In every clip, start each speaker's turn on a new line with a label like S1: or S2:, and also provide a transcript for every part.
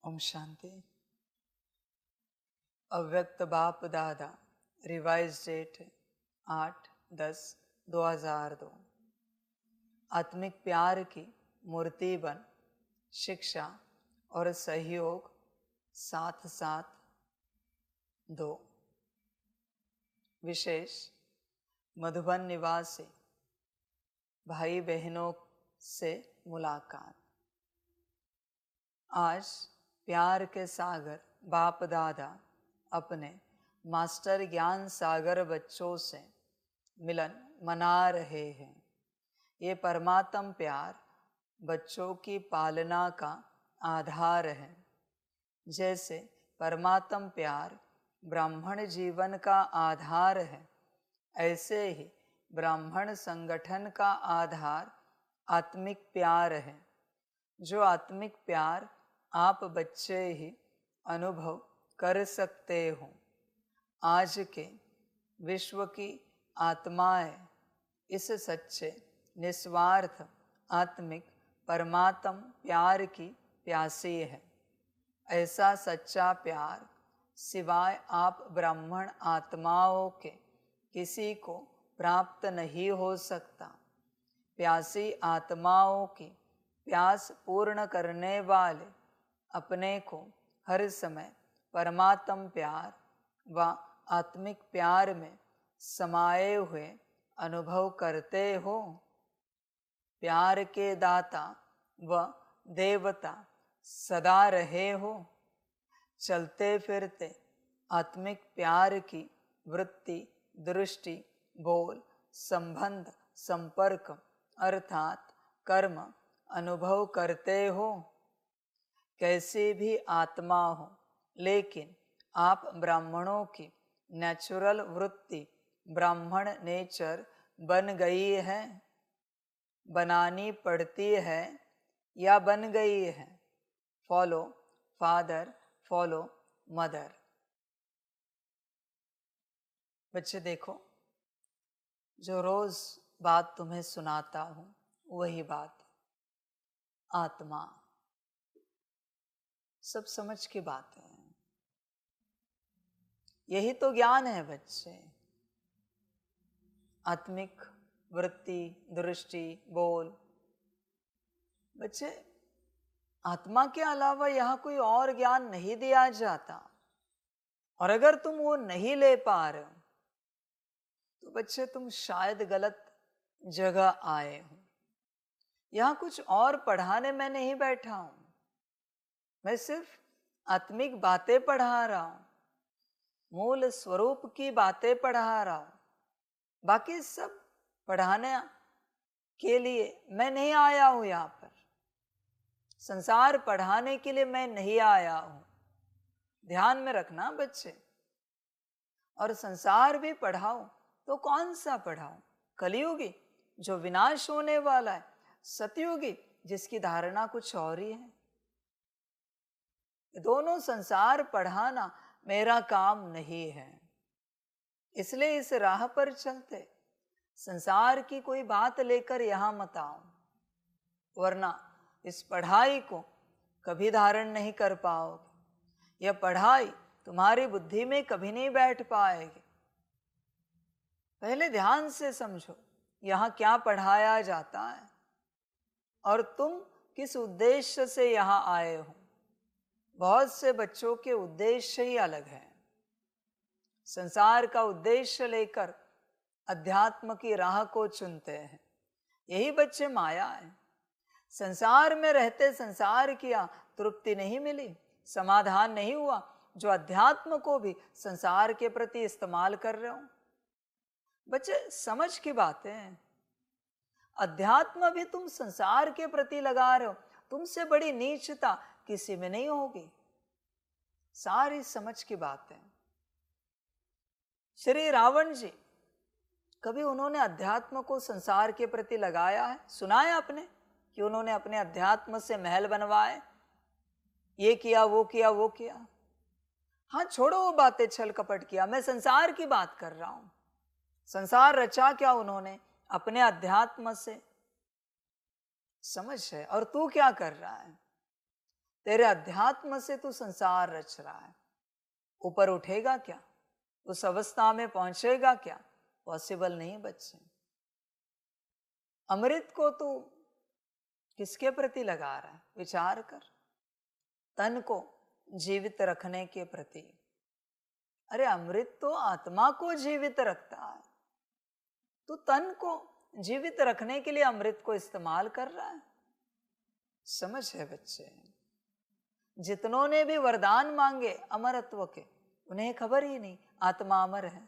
S1: ओम शांति। अव्यक्त बाप दादा, रिवाइज डेट 8/10/2002। आत्मिक प्यार की मूर्ति बन शिक्षा और सहयोग साथ साथ दो। विशेष मधुबन निवासी भाई बहनों से मुलाकात। आज प्यार के सागर बाप दादा अपने मास्टर ज्ञान सागर बच्चों से मिलन मना रहे हैं। ये परमात्म प्यार बच्चों की पालना का आधार है। जैसे परमात्म प्यार ब्राह्मण जीवन का आधार है, ऐसे ही ब्राह्मण संगठन का आधार आत्मिक प्यार है। जो आत्मिक प्यार आप बच्चे ही अनुभव कर सकते हो। आज के विश्व की आत्माएं इस सच्चे निस्वार्थ आत्मिक परमात्म प्यार की प्यासी है। ऐसा सच्चा प्यार सिवाय आप ब्राह्मण आत्माओं के किसी को प्राप्त नहीं हो सकता। प्यासी आत्माओं की प्यास पूर्ण करने वाले अपने को हर समय परमात्म प्यार व आत्मिक प्यार में समाये हुए अनुभव करते हो। प्यार के दाता व देवता सदा रहे हो। चलते फिरते आत्मिक प्यार की वृत्ति, दृष्टि, बोल, संबंध, संपर्क अर्थात कर्म अनुभव करते हो। कैसी भी आत्मा हो, लेकिन आप ब्राह्मणों की नेचुरल वृत्ति ब्राह्मण नेचर बन गई है, बनानी पड़ती है या बन गई है। Follow father, follow mother. बच्चे देखो, जो रोज बात तुम्हें सुनाता हूं वही बात। आत्मा सब समझ की बात है। यही तो ज्ञान है बच्चे। आत्मिक वृत्ति, दृष्टि, बोल। बच्चे, आत्मा के अलावा यहाँ कोई और ज्ञान नहीं दिया जाता। और अगर तुम वो नहीं ले पा रहे हो तो बच्चे तुम शायद गलत जगह आए हो। यहाँ कुछ और पढ़ाने मैं नहीं बैठा हूं। मैं सिर्फ आत्मिक बातें पढ़ा रहा हूं, मूल स्वरूप की बातें पढ़ा रहा हूं। बाकी सब पढ़ाने के लिए मैं नहीं आया हूं। यहाँ पर संसार पढ़ाने के लिए मैं नहीं आया हूं। ध्यान में रखना बच्चे। और संसार भी पढ़ाऊं तो कौन सा पढ़ाऊं? कलयुगी जो विनाश होने वाला है, सतयुगी जिसकी धारणा कुछ और ही है। दोनों संसार पढ़ाना मेरा काम नहीं है। इसलिए इस राह पर चलते संसार की कोई बात लेकर यहां मत आओ, वरना इस पढ़ाई को कभी धारण नहीं कर पाओगे। यह पढ़ाई तुम्हारी बुद्धि में कभी नहीं बैठ पाएगी। पहले ध्यान से समझो यहां क्या पढ़ाया जाता है और तुम किस उद्देश्य से यहां आए हो। बहुत से बच्चों के उद्देश्य ही अलग है। संसार का उद्देश्य लेकर अध्यात्म की राह को चुनते हैं। यही बच्चे माया है। संसार में रहते संसार किया, तृप्ति नहीं मिली, समाधान नहीं हुआ, जो अध्यात्म को भी संसार के प्रति इस्तेमाल कर रहे हो। बच्चे समझ की बातें हैं। अध्यात्म भी तुम संसार के प्रति लगा रहे हो। तुमसे बड़ी नीचता किसी में नहीं होगी। सारी समझ की बातें। श्री रावण जी, कभी उन्होंने अध्यात्म को संसार के प्रति लगाया है? सुना है आपने कि उन्होंने अपने अध्यात्म से महल बनवाए, ये किया, वो किया, वो किया? हाँ, छोड़ो वो बातें, छल कपट किया। मैं संसार की बात कर रहा हूं। संसार रचा क्या उन्होंने? अपने अध्यात्म से। समझ है? और तू क्या कर रहा है? तेरे अध्यात्म से तू संसार रच रहा है, ऊपर उठेगा क्या? उस अवस्था में पहुंचेगा क्या? पॉसिबल नहीं बच्चे। अमृत को तू किसके प्रति लगा रहा है? विचार कर। तन को जीवित रखने के प्रति। अरे अमृत तो आत्मा को जीवित रखता है, तू तन को जीवित रखने के लिए अमृत को इस्तेमाल कर रहा है। समझ है बच्चे? जितनों ने भी वरदान मांगे अमरत्व के, उन्हें खबर ही नहीं आत्मा अमर है।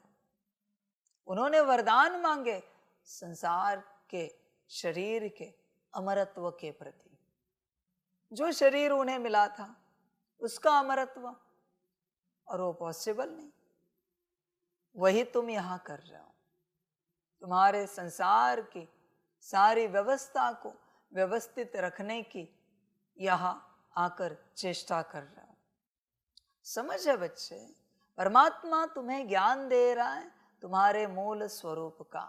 S1: उन्होंने वरदान मांगे संसार के, शरीर के अमरत्व के प्रति। जो शरीर उन्हें मिला था उसका अमरत्व, और वो पॉसिबल नहीं। वही तुम यहां कर रहे हो। तुम्हारे संसार की सारी व्यवस्था को व्यवस्थित रखने की यहां आकर चेष्टा कर रहे हो। समझ है बच्चे? परमात्मा तुम्हें ज्ञान दे रहा है तुम्हारे मूल स्वरूप का,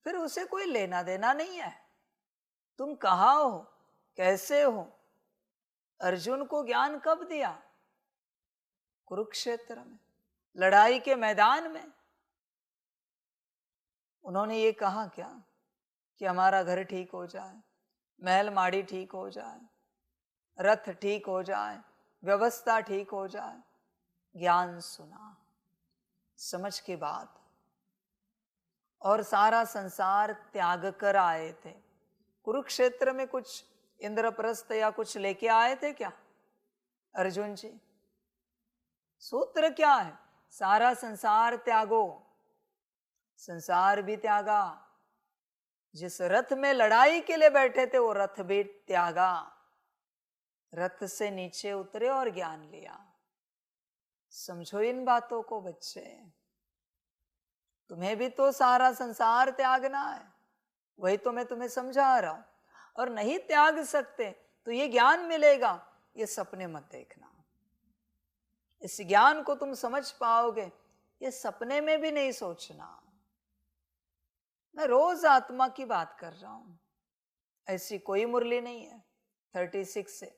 S1: फिर उसे कोई लेना देना नहीं है तुम कहाँ हो, कैसे हो। अर्जुन को ज्ञान कब दिया? कुरुक्षेत्र में, लड़ाई के मैदान में। उन्होंने ये कहा क्या कि हमारा घर ठीक हो जाए, महल माड़ी ठीक हो जाए, रथ ठीक हो जाए, व्यवस्था ठीक हो जाए। ज्ञान सुना, समझ की बात, और सारा संसार त्याग कर आए थे। कुरुक्षेत्र में कुछ इंद्रप्रस्थ या कुछ लेके आए थे क्या अर्जुन जी? सूत्र क्या है? सारा संसार त्यागो। संसार भी त्यागा, जिस रथ में लड़ाई के लिए बैठे थे वो रथ भी त्यागा, रथ से नीचे उतरे और ज्ञान लिया। समझो इन बातों को बच्चे। तुम्हें भी तो सारा संसार त्यागना है, वही तो मैं तुम्हें समझा रहा हूं। और नहीं त्याग सकते तो ये ज्ञान मिलेगा, ये सपने मत देखना। इस ज्ञान को तुम समझ पाओगे, ये सपने में भी नहीं सोचना। मैं रोज आत्मा की बात कर रहा हूं, ऐसी कोई मुरली नहीं है 36 से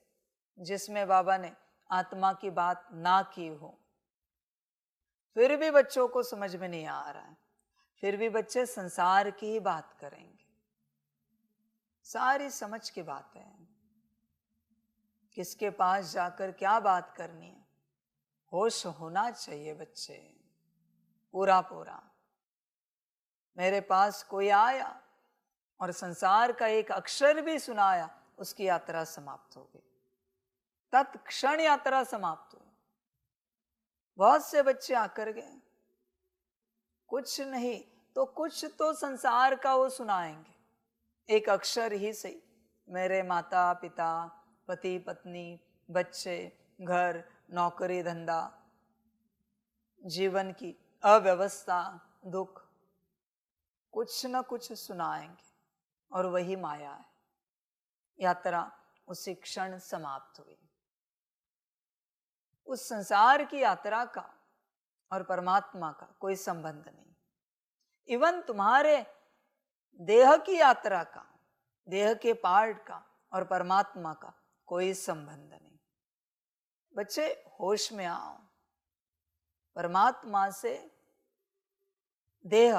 S1: जिसमें बाबा ने आत्मा की बात ना की हो। फिर भी बच्चों को समझ में नहीं आ रहा है, फिर भी बच्चे संसार की ही बात करेंगे। सारी समझ की बातें हैं, किसके पास जाकर क्या बात करनी है, होश होना चाहिए बच्चे पूरा पूरा। मेरे पास कोई आया और संसार का एक अक्षर भी सुनाया, उसकी यात्रा समाप्त हो गई, तत्क्षण यात्रा समाप्त हुई। बहुत से बच्चे आकर गए, कुछ नहीं तो कुछ तो संसार का वो सुनाएंगे, एक अक्षर ही सही। मेरे माता पिता, पति पत्नी, बच्चे, घर, नौकरी धंधा, जीवन की अव्यवस्था, दुख, कुछ न कुछ सुनाएंगे, और वही माया है। यात्रा उसी क्षण समाप्त हुई। उस संसार की यात्रा का और परमात्मा का कोई संबंध नहीं। इवन तुम्हारे देह की यात्रा का, देह के पार्ट का और परमात्मा का कोई संबंध नहीं। बच्चे होश में आओ। परमात्मा से देह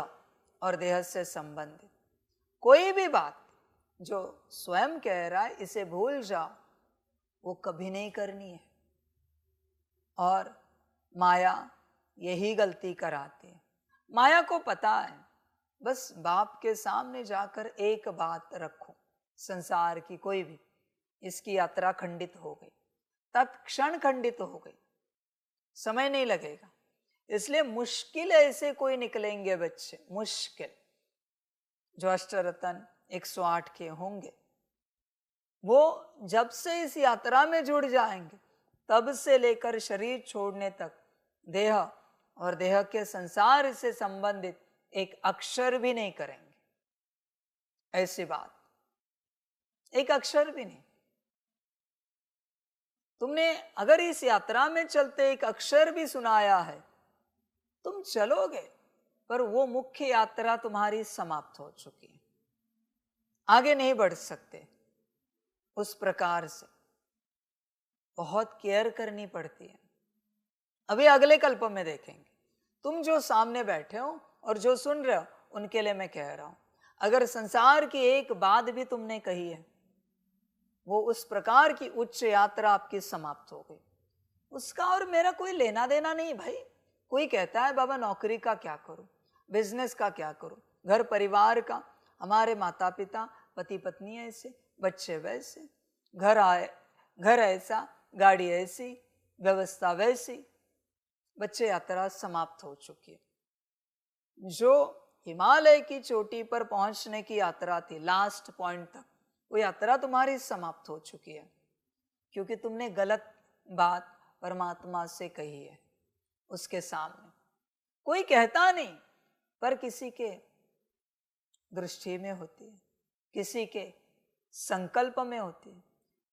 S1: और देह से संबंधित कोई भी बात जो स्वयं कह रहा है इसे भूल जाओ, वो कभी नहीं करनी है। और माया यही गलती कराती है। माया को पता है, बस बाप के सामने जाकर एक बात रखो, संसार की कोई भी, इसकी यात्रा खंडित हो गई, तत्क्षण खंडित हो गई, समय नहीं लगेगा। इसलिए मुश्किल ऐसे कोई निकलेंगे बच्चे, मुश्किल, जो अष्टरत्न 108 के होंगे, वो जब से इस यात्रा में जुड़ जाएंगे तब से लेकर शरीर छोड़ने तक देह और देह के संसार से संबंधित एक अक्षर भी नहीं करेंगे। ऐसी बात, एक अक्षर भी नहीं। तुमने अगर इस यात्रा में चलते एक अक्षर भी सुनाया है, तुम चलोगे, पर वो मुख्य यात्रा तुम्हारी समाप्त हो चुकी है, आगे नहीं बढ़ सकते उस प्रकार से। बहुत केयर करनी पड़ती है। अभी अगले कल्प में देखेंगे। तुम जो सामने बैठे हो और जो सुन रहे हो उनके लिए मैं कह रहा हूं, अगर संसार की एक बात भी तुमने कही है, वो उस प्रकार की उच्च यात्रा आपकी समाप्त हो गई। उसका और मेरा कोई लेना देना नहीं भाई। कोई कहता है बाबा नौकरी का क्या करूं, बिजनेस का क्या करूं, घर परिवार का, हमारे माता पिता पति पत्नी ऐसे, बच्चे वैसे, घर ऐसा, गाड़ी ऐसी, व्यवस्था वैसी। बच्चे यात्रा समाप्त हो चुकी है। जो हिमालय की चोटी पर पहुंचने की यात्रा थी, लास्ट पॉइंट तक, वो यात्रा तुम्हारी समाप्त हो चुकी है, क्योंकि तुमने गलत बात परमात्मा से कही है। उसके सामने कोई कहता नहीं, पर किसी के दृष्टि में होती है, किसी के संकल्प में होती है,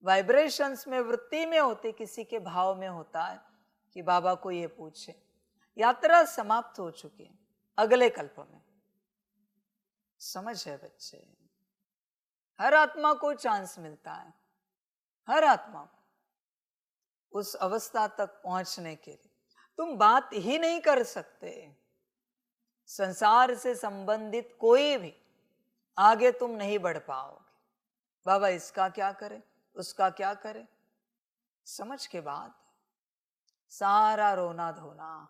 S1: वाइब्रेशंस में, वृत्ति में होती, किसी के भाव में होता है कि बाबा को ये पूछे। यात्रा समाप्त हो चुकी है, अगले कल्प में। समझ है बच्चे? हर आत्मा को चांस मिलता है, हर आत्मा को उस अवस्था तक पहुंचने के लिए। तुम बात ही नहीं कर सकते, संसार से संबंधित कोई भी आगे तुम नहीं बढ़ पाओगे। बाबा इसका क्या करे, उसका क्या करे, समझ के बाद सारा रोना धोना,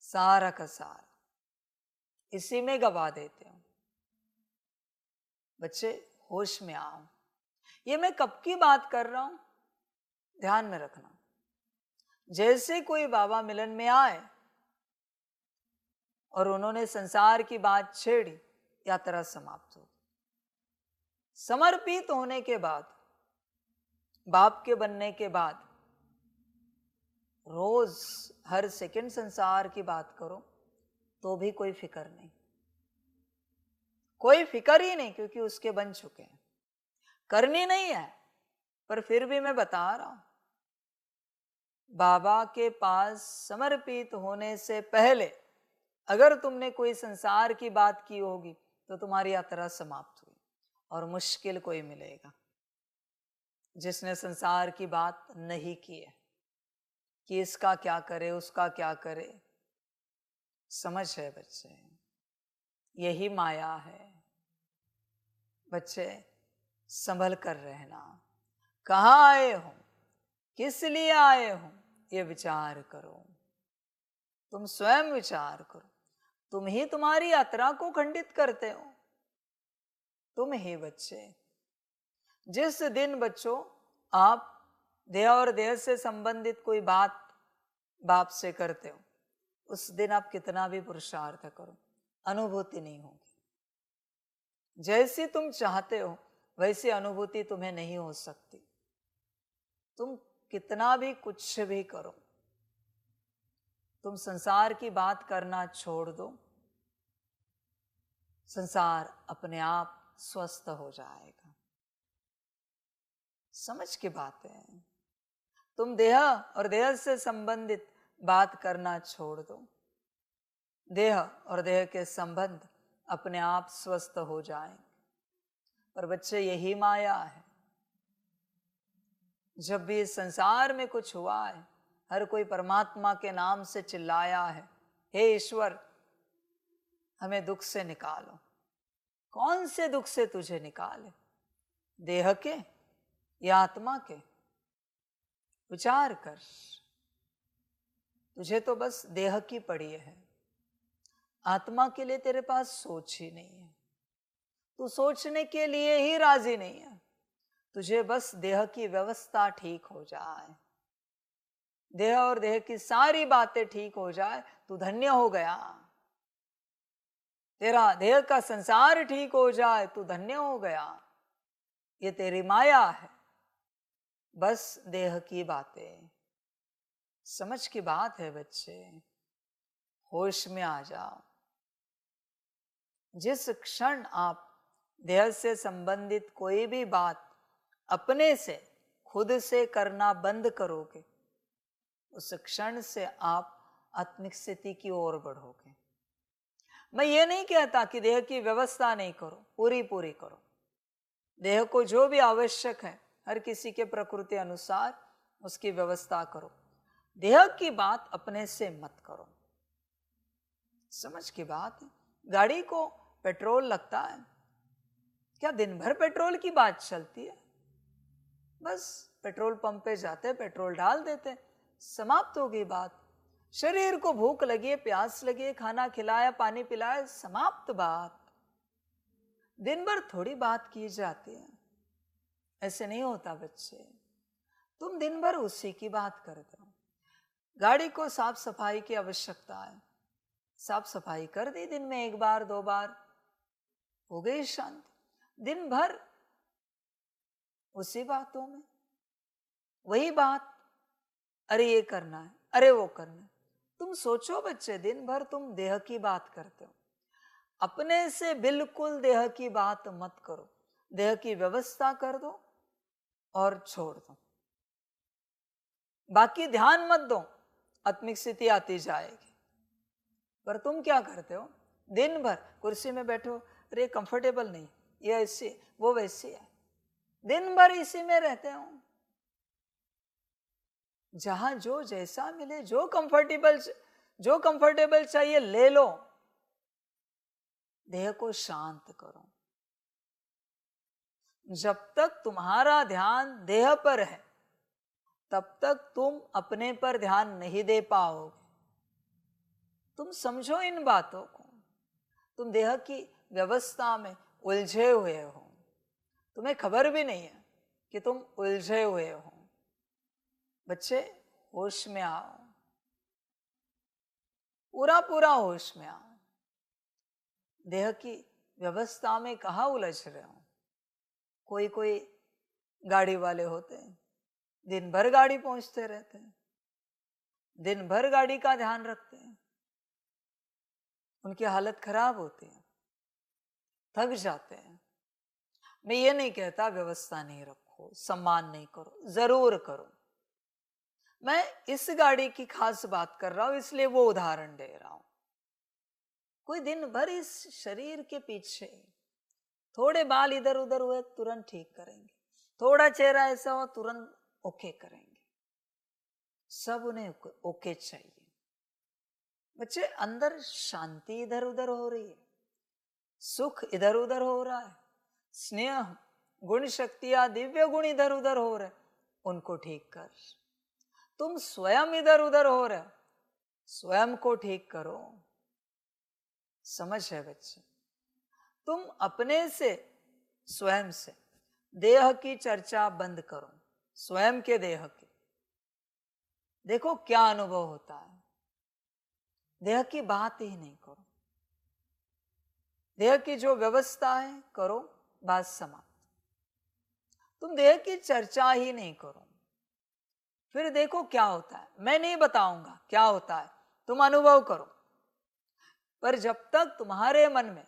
S1: सारा का सारा इसी में गवा देते हो। बच्चे होश में आओ। ये मैं कब की बात कर रहा हूं, ध्यान में रखना। जैसे कोई बाबा मिलन में आए और उन्होंने संसार की बात छेड़ी, यात्रा समाप्त हो। समर्पित होने के बाद, बाप के बनने के बाद, रोज हर सेकंड संसार की बात करो तो भी कोई फिक्र नहीं, कोई फिक्र ही नहीं, क्योंकि उसके बन चुके हैं। करनी नहीं है, पर फिर भी मैं बता रहा हूं, बाबा के पास समर्पित होने से पहले अगर तुमने कोई संसार की बात की होगी तो तुम्हारी यात्रा समाप्त हुई। और मुश्किल कोई मिलेगा जिसने संसार की बात नहीं की है कि इसका क्या करे, उसका क्या करे। समझ है बच्चे? यही माया है। बच्चे संभल कर रहना। कहाँ आए हो, किस लिए आए हो, ये विचार करो। तुम स्वयं विचार करो। तुम ही तुम्हारी यात्रा को खंडित करते हो, तुम ही बच्चे। जिस दिन बच्चों आप देह और देह से संबंधित कोई बात बाप से करते हो, उस दिन आप कितना भी पुरुषार्थ करो, अनुभूति नहीं होगी। जैसी तुम चाहते हो वैसी अनुभूति तुम्हें नहीं हो सकती। तुम कितना भी कुछ भी करो, तुम संसार की बात करना छोड़ दो, संसार अपने आप स्वस्थ हो जाएगा। समझ की बात है। तुम देह और देह से संबंधित बात करना छोड़ दो, देह और देह के संबंध अपने आप स्वस्थ हो जाएंगे। पर बच्चे यही माया है। जब भी इस संसार में कुछ हुआ है, हर कोई परमात्मा के नाम से चिल्लाया है, हे ईश्वर हमें दुख से निकालो। कौन से दुख से तुझे निकाले, देह के या आत्मा के? विचार कर। तुझे तो बस देह की पड़ी है, आत्मा के लिए तेरे पास सोच ही नहीं है। तू सोचने के लिए ही राजी नहीं है। तुझे बस देह की व्यवस्था ठीक हो जाए, देह और देह की सारी बातें ठीक हो जाए, तू धन्य हो गया। तेरा देह का संसार ठीक हो जाए, तू धन्य हो गया। ये तेरी माया है, बस देह की बातें। समझ की बात है बच्चे, होश में आ जाओ। जिस क्षण आप देह से संबंधित कोई भी बात अपने से, खुद से करना बंद करोगे, उस क्षण से आप आत्मिक स्थिति की ओर बढ़ोगे। मैं ये नहीं कहता कि देह की व्यवस्था नहीं करो, पूरी पूरी करो। देह को जो भी आवश्यक है, हर किसी के प्रकृति अनुसार उसकी व्यवस्था करो। देह की बात अपने से मत करो। समझ की बात है। गाड़ी को पेट्रोल लगता है, क्या दिन भर पेट्रोल की बात चलती है? बस पेट्रोल पंप पे जाते, पेट्रोल डाल देते, समाप्त हो गई बात। शरीर को भूख लगी है, प्यास लगी है, खाना खिलाया, पानी पिलाया, समाप्त बात। दिन भर थोड़ी बात की जाती है, ऐसे नहीं होता बच्चे। तुम दिन भर उसी की बात करते हो। गाड़ी को साफ सफाई की आवश्यकता है, साफ सफाई कर दी दिन में 1 बार 2 बार, हो गई शांति। दिन भर उसी बातों में, वही बात, अरे ये करना है, अरे वो करना है। तुम सोचो बच्चे, दिन भर तुम देह की बात करते हो। अपने से बिल्कुल देह की बात मत करो। देह की व्यवस्था कर दो और छोड़ दो, बाकी ध्यान मत दो, आत्मिक स्थिति आती जाएगी। पर तुम क्या करते हो? दिन भर कुर्सी में बैठो, अरे कंफर्टेबल नहीं, ये ऐसी वो वैसी है, दिन भर इसी में रहते हो। जहां जो जैसा मिले, जो कंफर्टेबल चाहिए ले लो। देह को शांत करो। जब तक तुम्हारा ध्यान देह पर है, तब तक तुम अपने पर ध्यान नहीं दे पाओगे। तुम समझो इन बातों को। तुम देह की व्यवस्था में उलझे हुए हो, तुम्हें खबर भी नहीं है कि तुम उलझे हुए हो। बच्चे होश में आओ, पूरा पूरा होश में आओ। देह की व्यवस्था में कहाँ उलझ रहे हो? कोई कोई गाड़ी वाले होते हैं, दिन भर गाड़ी पहुंचते रहते हैं, दिन भर गाड़ी का ध्यान रखते हैं, उनकी हालत खराब होती है, थक जाते हैं। मैं ये नहीं कहता व्यवस्था नहीं रखो, सम्मान नहीं करो, जरूर करो। मैं इस गाड़ी की खास बात कर रहा हूं, इसलिए वो उदाहरण दे रहा हूं। कोई दिन भर इस शरीर के पीछे, थोड़े बाल इधर उधर हुए तुरंत ठीक करेंगे, थोड़ा चेहरा ऐसा हो तुरंत ओके करेंगे, सब उन्हें ओके चाहिए। बच्चे अंदर शांति इधर उधर हो रही है, सुख इधर उधर हो रहा है, स्नेह गुण शक्तियां दिव्य गुण इधर उधर हो रहे, उनको ठीक कर। तुम स्वयं इधर उधर हो रहे, स्वयं को ठीक करो। समझ है बच्चे? तुम अपने से, स्वयं से देह की चर्चा बंद करो, स्वयं के देह की। देखो क्या अनुभव होता है। देह की बात ही नहीं करो, देह की जो व्यवस्था है करो, बात समाप्त। तुम देह की चर्चा ही नहीं करो, फिर देखो क्या होता है। मैं नहीं बताऊंगा क्या होता है, तुम अनुभव करो। पर जब तक तुम्हारे मन में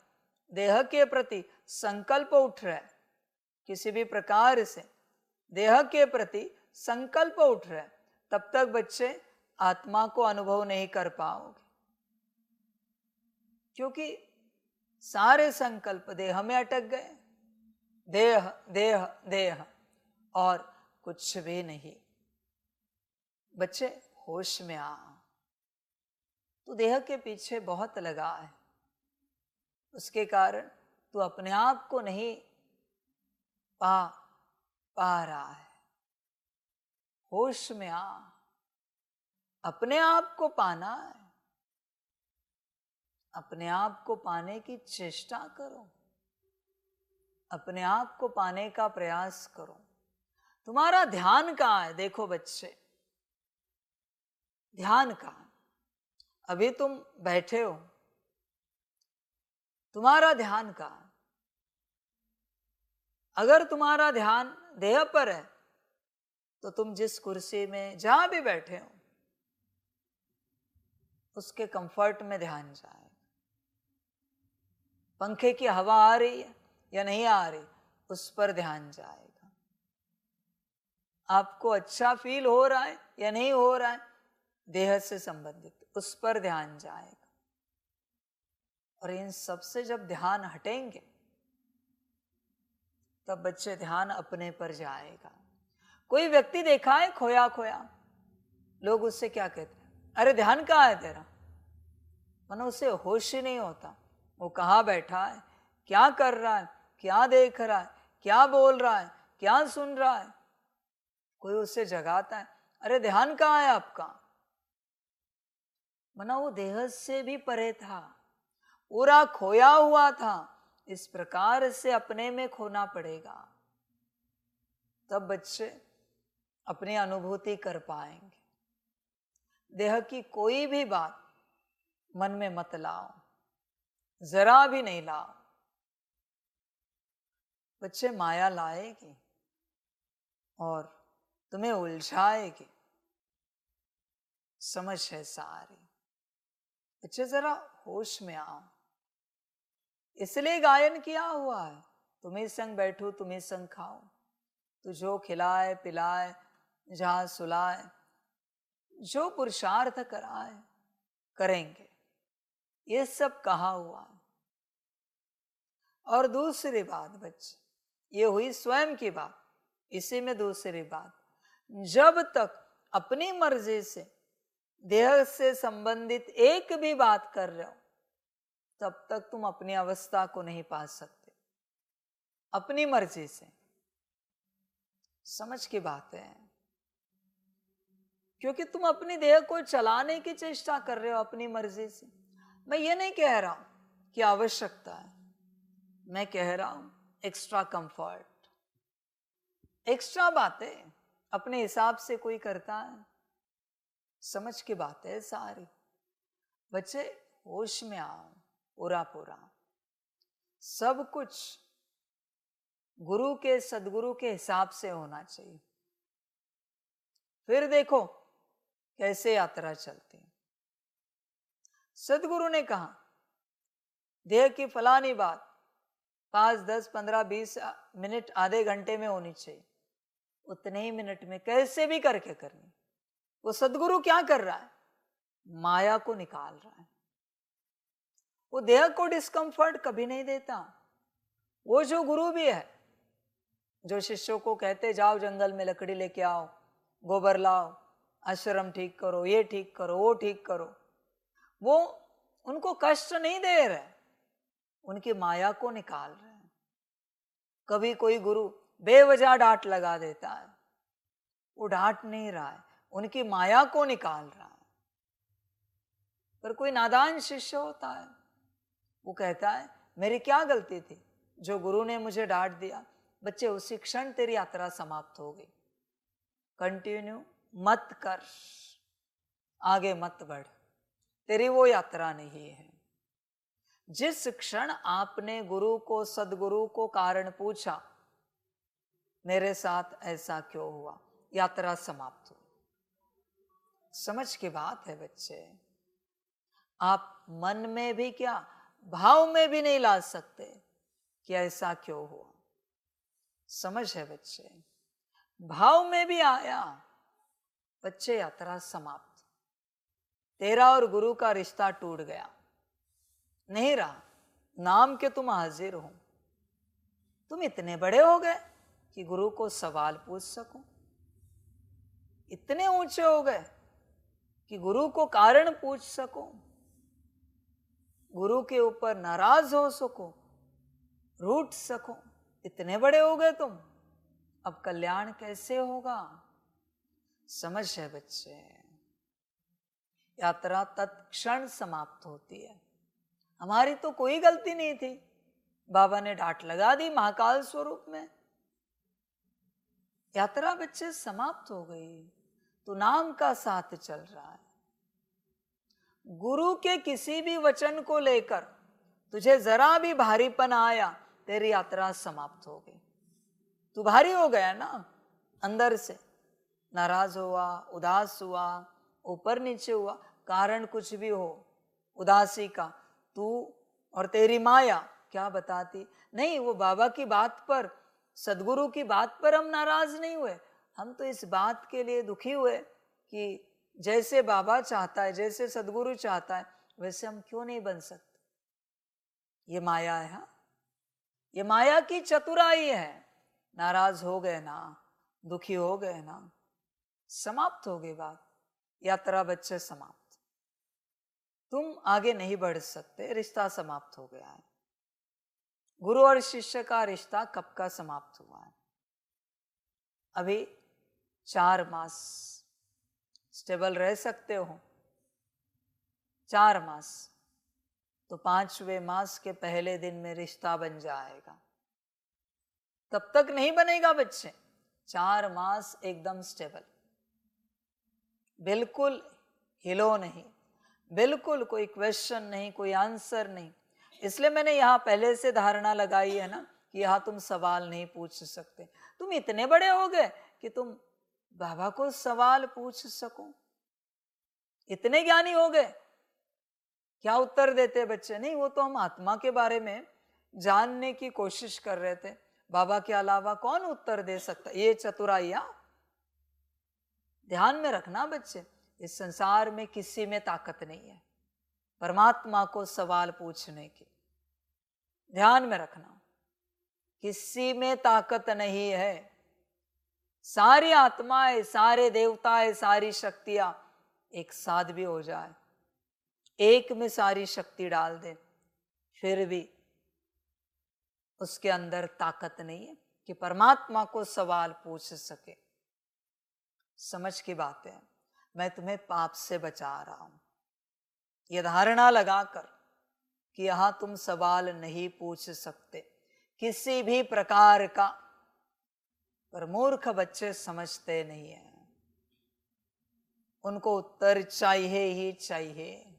S1: देह के प्रति संकल्प उठ रहा है, किसी भी प्रकार से देह के प्रति संकल्प उठ रहा है, तब तक बच्चे आत्मा को अनुभव नहीं कर पाओगे। क्योंकि सारे संकल्प देह में अटक गए, देह देह देह और कुछ भी नहीं। बच्चे होश में आ। तू देह के पीछे बहुत लगा है, उसके कारण तू अपने आप को नहीं पा रहा है। होश में आ, अपने आप को पाना है, अपने आप को पाने की चेष्टा करो, अपने आप को पाने का प्रयास करो। तुम्हारा ध्यान कहाँ है? देखो बच्चे, ध्यान कहाँ? अभी तुम बैठे हो, तुम्हारा ध्यान कहाँ? अगर तुम्हारा ध्यान देह पर है तो तुम जिस कुर्सी में जहां भी बैठे हो उसके कंफर्ट में ध्यान जाएगा। पंखे की हवा आ रही है या नहीं आ रही, उस पर ध्यान जाएगा। आपको अच्छा फील हो रहा है या नहीं हो रहा है, देह से संबंधित, उस पर ध्यान जाएगा। और इन सब से जब ध्यान हटेंगे तब बच्चे ध्यान अपने पर जाएगा। कोई व्यक्ति देखा है खोया खोया, लोग उससे क्या कहते हैं, अरे ध्यान कहाँ है तेरा, मानो उसे होश ही नहीं होता, वो कहाँ बैठा है, क्या कर रहा है, क्या देख रहा है, क्या बोल रहा है, क्या सुन रहा है। कोई उससे जगाता है, अरे ध्यान कहाँ है आपका, मानो वो देह से भी परे था, पूरा खोया हुआ था। इस प्रकार से अपने में खोना पड़ेगा, तब बच्चे अपनी अनुभूति कर पाएंगे। देह की कोई भी बात मन में मत लाओ, जरा भी नहीं लाओ। बच्चे माया लाएगी और तुम्हें उलझाएगी, समझ है सारी। बच्चे जरा होश में आओ, इसलिए गायन किया हुआ है, तुम्हें संग बैठो तुम्हें संग खाओ, तू जो खिलाए पिलाए जहां सुलाए, जो पुरुषार्थ कराए करेंगे, ये सब कहा हुआ है। और दूसरी बात बच्चे, ये हुई स्वयं की बात, इसी में दूसरी बात, जब तक अपनी मर्जी से देह से संबंधित एक भी बात कर रहे हो, तब तक तुम अपनी अवस्था को नहीं पा सकते, अपनी मर्जी से। समझ की बात है, क्योंकि तुम अपनी देह को चलाने की चेष्टा कर रहे हो अपनी मर्जी से। मैं ये नहीं कह रहा हूं कि आवश्यकता है, मैं कह रहा हूं एक्स्ट्रा कंफर्ट, एक्स्ट्रा बातें अपने हिसाब से कोई करता है। समझ की बात है सारी। बच्चे होश में आओ, पूरा पूरा सब कुछ गुरु के सदगुरु के हिसाब से होना चाहिए। फिर देखो कैसे यात्रा चलती है। सदगुरु ने कहा देह की फलानी बात 5, 10, 15, 20 मिनट आधे घंटे में होनी चाहिए, उतने ही मिनट में कैसे भी करके करनी। वो सदगुरु क्या कर रहा है, माया को निकाल रहा है। वो देह को डिस्कंफर्ट कभी नहीं देता। वो जो गुरु भी है, जो शिष्यों को कहते जाओ जंगल में लकड़ी लेके आओ, गोबर लाओ, आश्रम ठीक करो, ये ठीक करो, वो ठीक करो, वो उनको कष्ट नहीं दे रहे, उनकी माया को निकाल रहे हैं। कभी कोई गुरु बेवजह डांट लगा देता है, वो डांट नहीं रहा है, उनकी माया को निकाल रहा है। पर कोई नादान शिष्य होता है, वो कहता है मेरी क्या गलती थी जो गुरु ने मुझे डांट दिया। बच्चे उसी क्षण तेरी यात्रा समाप्त हो गई। कंटिन्यू मत कर, आगे मत बढ़, तेरी वो यात्रा नहीं है। जिस क्षण आपने गुरु को सदगुरु को कारण पूछा, मेरे साथ ऐसा क्यों हुआ, यात्रा समाप्त हुई। समझ की बात है बच्चे। आप मन में भी क्या, भाव में भी नहीं ला सकते कि ऐसा क्यों हुआ। समझ है बच्चे। भाव में भी आया, बच्चे यात्रा समाप्त, तेरा और गुरु का रिश्ता टूट गया, नहीं रहा। नाम के तुम हाजिर हो, तुम इतने बड़े हो गए कि गुरु को सवाल पूछ सको, इतने ऊंचे हो गए कि गुरु को कारण पूछ सको, गुरु के ऊपर नाराज हो सको, रूठ सको, इतने बड़े हो गए तुम। अब कल्याण कैसे होगा। समझ है बच्चे। यात्रा तत्क्षण समाप्त होती है। हमारी तो कोई गलती नहीं थी, बाबा ने डांट लगा दी महाकाल स्वरूप में, यात्रा बच्चे समाप्त हो गई। तो नाम का साथ चल रहा है। गुरु के किसी भी वचन को लेकर तुझे जरा भी भारीपन आया, तेरी यात्रा समाप्त हो गई। तू भारी हो गया ना, अंदर से नाराज हुआ, उदास हुआ, ऊपर नीचे हुआ, कारण कुछ भी हो उदासी का, तू और तेरी माया क्या बताती। नहीं, वो बाबा की बात पर, सदगुरु की बात पर हम नाराज नहीं हुए, हम तो इस बात के लिए दुखी हुए कि जैसे बाबा चाहता है, जैसे सदगुरु चाहता है, वैसे हम क्यों नहीं बन सकते। ये माया है, हाँ, ये माया की चतुराई है। नाराज हो गए ना, दुखी हो गए ना, समाप्त हो गई बात, यात्रा बच्चे समाप्त, तुम आगे नहीं बढ़ सकते, रिश्ता समाप्त हो गया है। गुरु और शिष्य का रिश्ता कब का समाप्त हुआ है? अभी 4 मास स्टेबल रह सकते हो, 4 मास, तो 5वें मास के पहले दिन में रिश्ता बन जाएगा। तब तक नहीं बनेगा बच्चे, 4 मास एकदम स्टेबल, बिल्कुल हिलो नहीं, बिल्कुल कोई क्वेश्चन नहीं, कोई आंसर नहीं। इसलिए मैंने यहाँ पहले से धारणा लगाई है ना कि यहाँ तुम सवाल नहीं पूछ सकते। तुम इतने बड़े हो गए कि तुम बाबा को सवाल पूछ सको, इतने ज्ञानी हो गए, क्या उत्तर देते बच्चे? नहीं, वो तो हम आत्मा के बारे में जानने की कोशिश कर रहे थे, बाबा के अलावा कौन उत्तर दे सकता? ये चतुराइया ध्यान में रखना बच्चे, इस संसार में किसी में ताकत नहीं है परमात्मा को सवाल पूछने की, ध्यान में रखना, किसी में ताकत नहीं है। सारी आत्माएं, सारे देवताएं, सारी शक्तियां एक साथ भी हो जाए, एक में सारी शक्ति डाल दे, फिर भी उसके अंदर ताकत नहीं है कि परमात्मा को सवाल पूछ सके। समझ की बात है, मैं तुम्हें पाप से बचा रहा हूं, यह धारणा लगाकर कि यहां तुम सवाल नहीं पूछ सकते किसी भी प्रकार का। पर मूर्ख बच्चे समझते नहीं है, उनको उत्तर चाहिए ही चाहिए।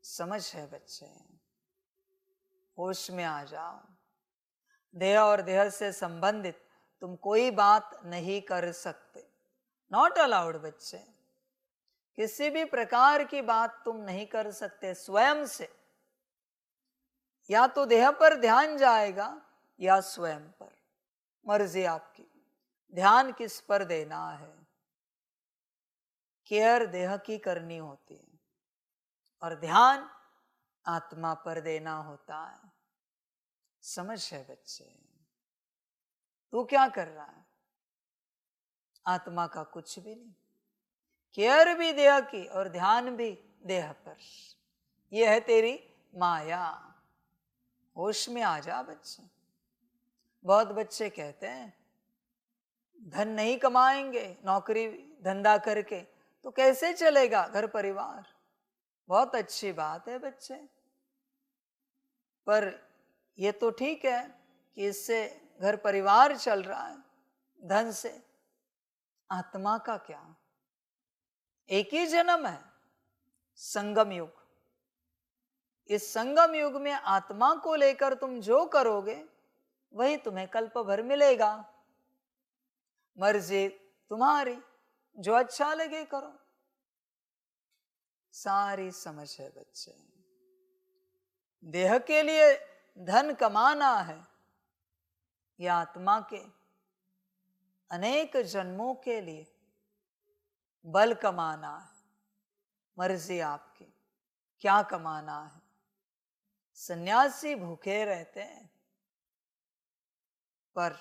S1: समझ है बच्चे, होश में आ जाओ। देह और देह से संबंधित तुम कोई बात नहीं कर सकते, नॉट अलाउड बच्चे, किसी भी प्रकार की बात तुम नहीं कर सकते स्वयं से। या तो देह पर ध्यान जाएगा या स्वयं पर, मर्जी आपकी, ध्यान किस पर देना है। केयर देह की करनी होती है और ध्यान आत्मा पर देना होता है। समझ है बच्चे, तू क्या कर रहा है? आत्मा का कुछ भी नहीं, केयर भी देह की और ध्यान भी देह पर। यह है तेरी माया, होश में आ जा बच्चे। बहुत बच्चे कहते हैं धन नहीं कमाएंगे नौकरी धंधा करके तो कैसे चलेगा घर परिवार। बहुत अच्छी बात है बच्चे, पर ये तो ठीक है कि इससे घर परिवार चल रहा है धन से, आत्मा का क्या? एक ही जन्म है, संगम युग। इस संगम युग में आत्मा को लेकर तुम जो करोगे वही तुम्हें कल्प भर मिलेगा। मर्जी तुम्हारी, जो अच्छा लगे करो। सारी समझ है बच्चे, देह के लिए धन कमाना है या आत्मा के अनेक जन्मों के लिए बल कमाना है? मर्जी आपकी, क्या कमाना है। सन्यासी भूखे रहते हैं पर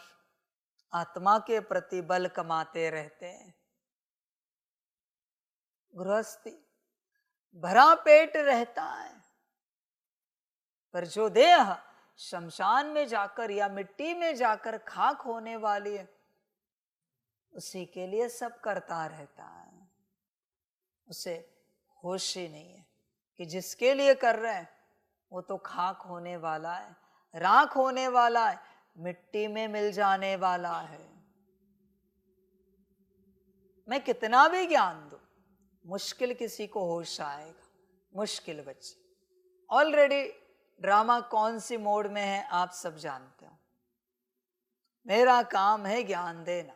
S1: आत्मा के प्रति बल कमाते रहते हैं। गृहस्थी भरा पेट रहता है पर जो देह शमशान में जाकर या मिट्टी में जाकर खाक होने वाली है उसी के लिए सब करता रहता है। उसे होश ही नहीं है कि जिसके लिए कर रहे हैं वो तो खाक होने वाला है, राख होने वाला है, मिट्टी में मिल जाने वाला है। मैं कितना भी ज्ञान दूं, मुश्किल किसी को होश आएगा, मुश्किल बच्चे। ऑलरेडी ड्रामा कौन सी मोड में है आप सब जानते हो। मेरा काम है ज्ञान देना,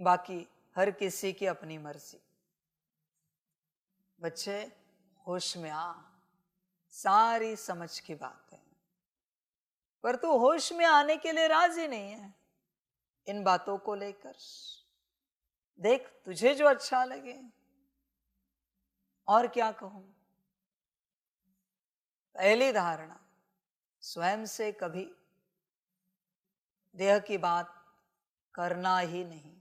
S1: बाकी हर किसी की अपनी मर्जी। बच्चे होश में आ, सारी समझ की बात है, पर तू होश में आने के लिए राजी नहीं है इन बातों को लेकर। देख तुझे जो अच्छा लगे, और क्या कहूं। पहली धारणा, स्वयं से कभी देह की बात करना ही नहीं,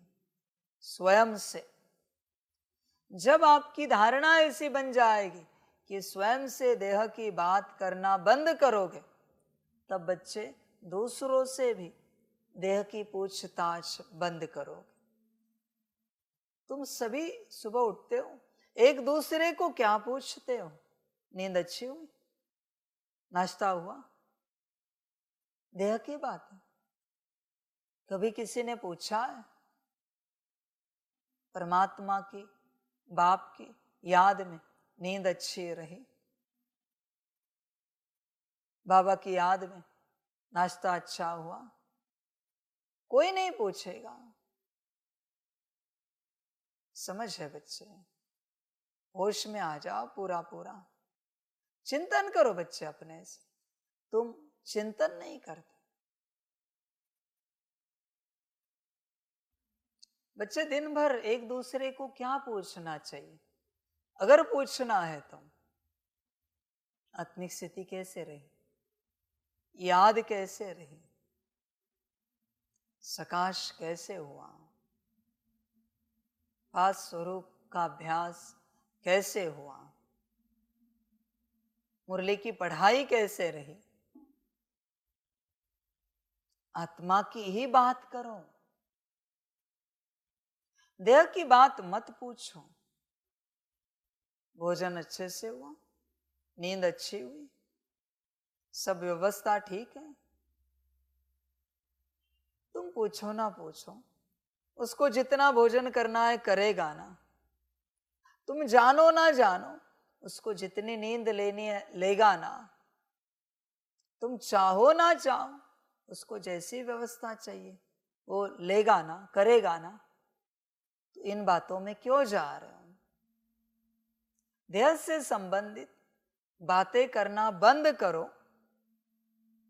S1: स्वयं से। जब आपकी धारणा ऐसी बन जाएगी कि स्वयं से देह की बात करना बंद करोगे, तब बच्चे दूसरों से भी देह की पूछताछ बंद करोगे। तुम सभी सुबह उठते हो, एक दूसरे को क्या पूछते हो? नींद अच्छी हुई, नाश्ता हुआ, देह की बात है। कभी किसी ने पूछा है? परमात्मा की, बाप की याद में नींद अच्छी रही, बाबा की याद में नाश्ता अच्छा हुआ? कोई नहीं पूछेगा। समझ है बच्चे? होश में आ जाओ पूरा पूरा। चिंतन करो बच्चे अपने से। तुम चिंतन नहीं करते। बच्चे दिन भर एक दूसरे को क्या पूछना चाहिए? अगर पूछना है तो आत्मिक स्थिति कैसे रही, याद कैसे रही, सकाश कैसे हुआ, पास स्वरूप का अभ्यास कैसे हुआ, मुरली की पढ़ाई कैसे रही, आत्मा की ही बात करो, देह की बात मत पूछो। भोजन अच्छे से हुआ, नींद अच्छी हुई, सब व्यवस्था ठीक है? तुम पूछो ना पूछो, उसको जितना भोजन करना है करेगा ना। तुम जानो ना जानो, उसको जितनी नींद लेनी है लेगा ना। तुम चाहो ना चाहो, उसको जैसी व्यवस्था चाहिए वो लेगा ना, करेगा ना। तो इन बातों में क्यों जा रहे हो? देह से संबंधित बातें करना बंद करो,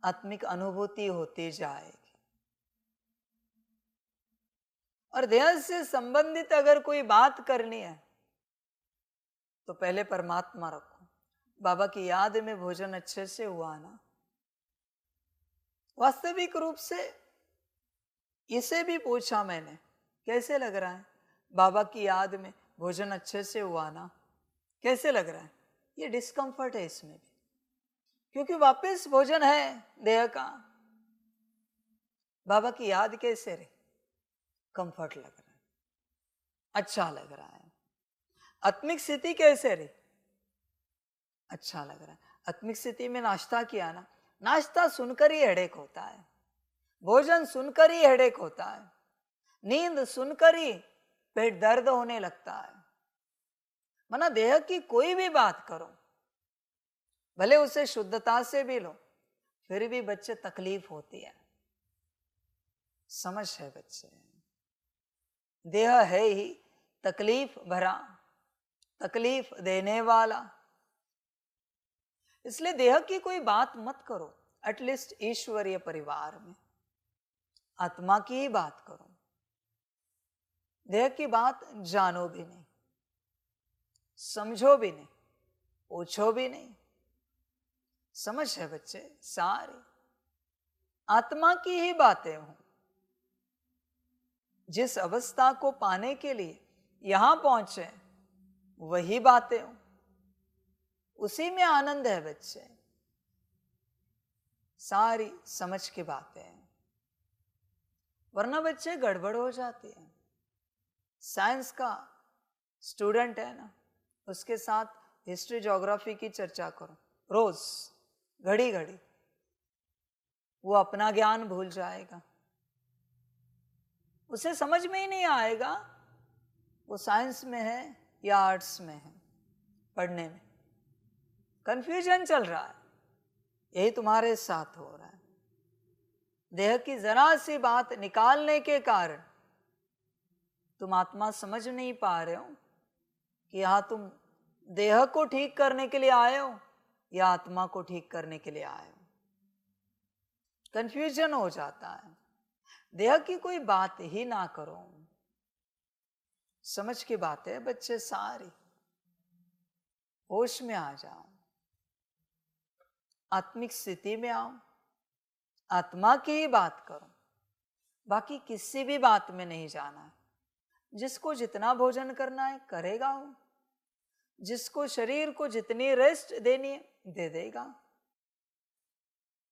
S1: आत्मिक अनुभूति होती जाएगी। और देह से संबंधित अगर कोई बात करनी है तो पहले परमात्मा रखो। बाबा की याद में भोजन अच्छे से हुआ ना? वास्तविक रूप से इसे भी पूछा मैंने, कैसे लग रहा है? बाबा की याद में भोजन अच्छे से हुआ ना? कैसे लग रहा है? ये डिस्कंफर्ट है इसमें भी, क्योंकि वापस भोजन है देह का। बाबा की याद कैसे रही? कंफर्ट लग रहा है, अच्छा लग रहा है। आत्मिक स्थिति कैसे रही? अच्छा लग रहा है। आत्मिक स्थिति में नाश्ता किया ना, नाश्ता सुनकर ही हेडेक होता है, भोजन सुनकर ही हेडेक होता है, नींद सुनकर ही पेट दर्द होने लगता है। मना देह की कोई भी बात करो, भले उसे शुद्धता से भी लो, फिर भी बच्चे तकलीफ होती है। समझ है बच्चे? देह है ही तकलीफ भरा, तकलीफ देने वाला। इसलिए देह की कोई बात मत करो, एटलीस्ट ईश्वरीय परिवार में आत्मा की ही बात करो। देह की बात जानो भी नहीं, समझो भी नहीं, पूछो भी नहीं। समझ है बच्चे? सारी आत्मा की ही बातें हों। जिस अवस्था को पाने के लिए यहां पहुंचे वही बातें हों, उसी में आनंद है बच्चे। सारी समझ की बातें हैं, वरना बच्चे गड़बड़ हो जाती है। साइंस का स्टूडेंट है ना, उसके साथ हिस्ट्री ज्योग्राफी की चर्चा करो रोज, घड़ी घड़ी, वो अपना ज्ञान भूल जाएगा। उसे समझ में ही नहीं आएगा वो साइंस में है या आर्ट्स में है। पढ़ने में कंफ्यूजन चल रहा है। यही तुम्हारे साथ हो रहा है। देह की जरा सी बात निकालने के कारण तुम आत्मा समझ नहीं पा रहे हो कि यहां तुम देह को ठीक करने के लिए आए हो या आत्मा को ठीक करने के लिए आए हो। कंफ्यूजन हो जाता है। देह की कोई बात ही ना करो। समझ की बात है बच्चे, सारी होश में आ जाओ, आत्मिक स्थिति में आओ, आत्मा की ही बात करो। बाकी किसी भी बात में नहीं जाना है। जिसको जितना भोजन करना है करेगा वो, जिसको शरीर को जितनी रेस्ट देनी है दे देगा।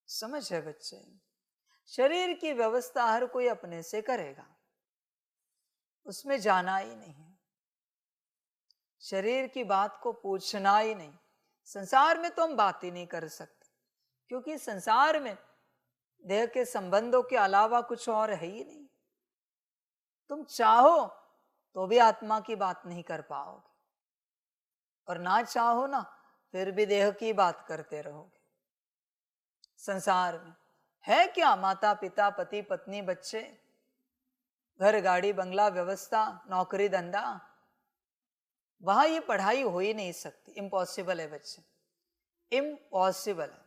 S1: समझ है बच्चे? शरीर की व्यवस्था हर कोई अपने से करेगा, उसमें जाना ही नहीं है, शरीर की बात को पूछना ही नहीं। संसार में तो हम बात ही नहीं कर सकते, क्योंकि संसार में देह के संबंधों के अलावा कुछ और है ही नहीं। तुम चाहो तो भी आत्मा की बात नहीं कर पाओगे, और ना चाहो ना फिर भी देह की बात करते रहोगे। संसार में है क्या? माता पिता, पति पत्नी, बच्चे, घर गाड़ी बंगला, व्यवस्था, नौकरी धंधा। वहां ये पढ़ाई हो ही नहीं सकती, इम्पॉसिबल है बच्चे, इम्पॉसिबल है।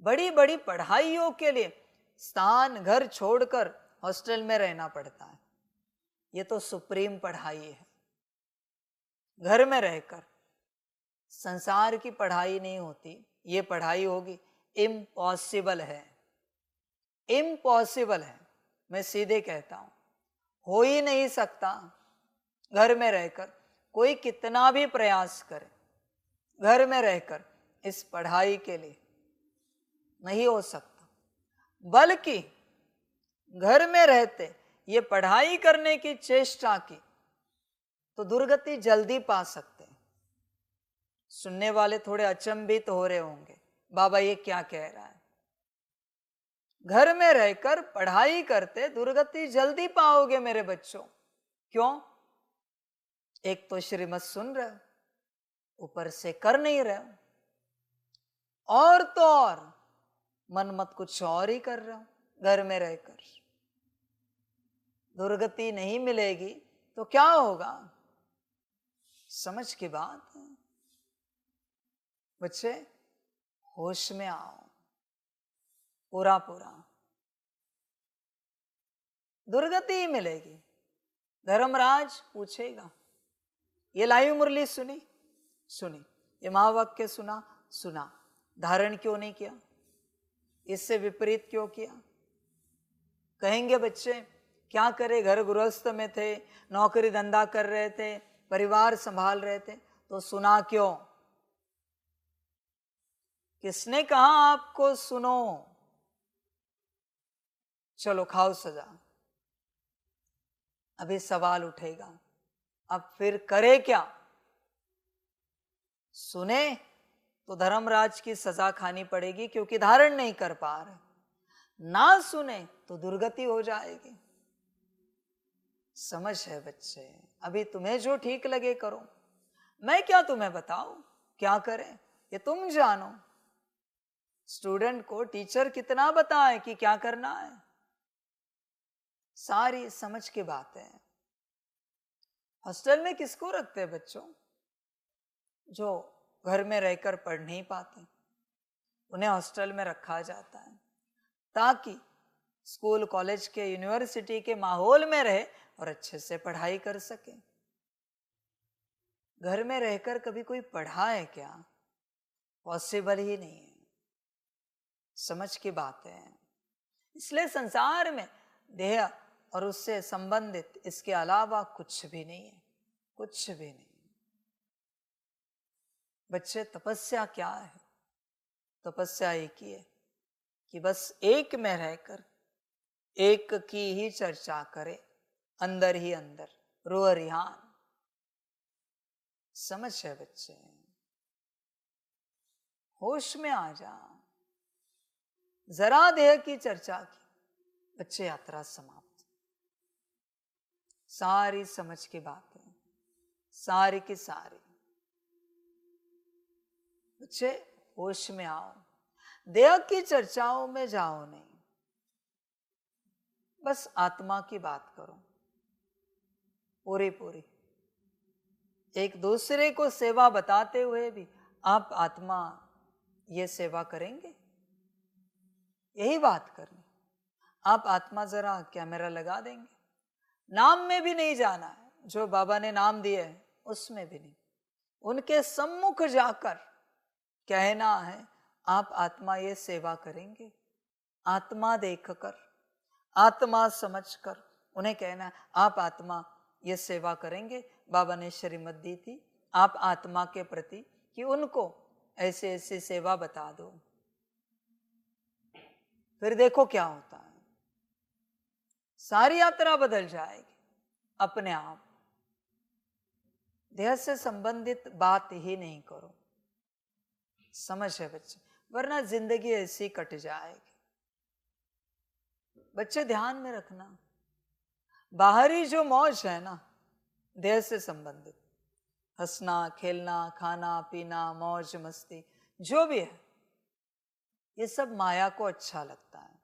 S1: बड़ी बड़ी पढ़ाइयों के लिए स्थान घर छोड़कर हॉस्टल में रहना पड़ता है। ये तो सुप्रीम पढ़ाई है। घर में रहकर संसार की पढ़ाई नहीं होती, ये पढ़ाई होगी, इम्पॉसिबल है, इम्पॉसिबल है। मैं सीधे कहता हूं, हो ही नहीं सकता। घर में रहकर कोई कितना भी प्रयास करे, घर में रहकर इस पढ़ाई के लिए नहीं हो सकता। बल्कि घर में रहते ये पढ़ाई करने की चेष्टा की तो दुर्गति जल्दी पा सकते हैं। सुनने वाले थोड़े अचंभित हो रहे होंगे, बाबा ये क्या कह रहा है? घर में रहकर पढ़ाई करते दुर्गति जल्दी पाओगे मेरे बच्चों। क्यों? एक तो श्रीमत सुन रहे हो, ऊपर से कर नहीं रहे हो, और तो और मन मत कुछ और ही कर रहे हो। घर में रहकर दुर्गति नहीं मिलेगी तो क्या होगा? समझ की बात है बच्चे, होश में आओ पूरा पूरा। दुर्गति ही मिलेगी। धर्मराज पूछेगा, ये लाइव मुरली सुनी? सुनी। ये महावाक्य सुना? सुना। धारण क्यों नहीं किया? इससे विपरीत क्यों किया? कहेंगे बच्चे क्या करे, घर गृहस्थ में थे, नौकरी धंधा कर रहे थे, परिवार संभाल रहे थे, तो सुना क्यों? किसने कहा आपको सुनो? चलो खाओ सजा। अभी सवाल उठेगा, अब फिर करे क्या? सुने तो धर्मराज की सजा खानी पड़ेगी, क्योंकि धारण नहीं कर पा रहे। ना सुने तो दुर्गति हो जाएगी। समझ है बच्चे? अभी तुम्हें जो ठीक लगे करो, मैं क्या तुम्हें बताऊं क्या करें, ये तुम जानो। स्टूडेंट को टीचर कितना बताए कि क्या करना है, सारी समझ की बात है। हॉस्टल में किसको रखते हैं बच्चों? जो घर में रहकर पढ़ नहीं पाते, उन्हें हॉस्टल में रखा जाता है ताकि स्कूल कॉलेज के यूनिवर्सिटी के माहौल में रहे और अच्छे से पढ़ाई कर सके। घर में रहकर कभी कोई पढ़ा है क्या? पॉसिबल ही नहीं है। समझ की बात है। इसलिए संसार में देह और उससे संबंधित इसके अलावा कुछ भी नहीं है, कुछ भी नहीं। बच्चे तपस्या क्या है? तपस्या एक ही है कि बस एक में रहकर एक की ही चर्चा करे, अंदर ही अंदर, रूह रिहान। समझ है बच्चे? होश में आ जा। जरा देह की चर्चा की, बच्चे यात्रा समाप्त। सारी समझ की बात है, सारी की सारी। बच्चे होश में आओ, देह की चर्चाओं में जाओ नहीं, बस आत्मा की बात करो पूरी पूरी। एक दूसरे को सेवा बताते हुए भी आप आत्मा ये सेवा करेंगे, यही बात करनी। आप आत्मा जरा कैमरा लगा देंगे, नाम में भी नहीं जाना है, जो बाबा ने नाम दिए है उसमें भी नहीं, उनके सम्मुख जाकर कहना है आप आत्मा ये सेवा करेंगे। आत्मा देखकर आत्मा समझकर उन्हें कहना है, आप आत्मा ये सेवा करेंगे, बाबा ने श्रीमत दी थी आप आत्मा के प्रति कि उनको ऐसे ऐसी सेवा बता दो। फिर देखो क्या होता है, सारी यात्रा बदल जाएगी अपने आप। देह से संबंधित बात ही नहीं करो, समझ है बच्चे, वरना जिंदगी ऐसी कट जाएगी। बच्चे ध्यान में रखना, बाहरी जो मौज है ना, देह से संबंधित, हंसना खेलना खाना पीना मौज मस्ती जो भी है, ये सब माया को अच्छा लगता है।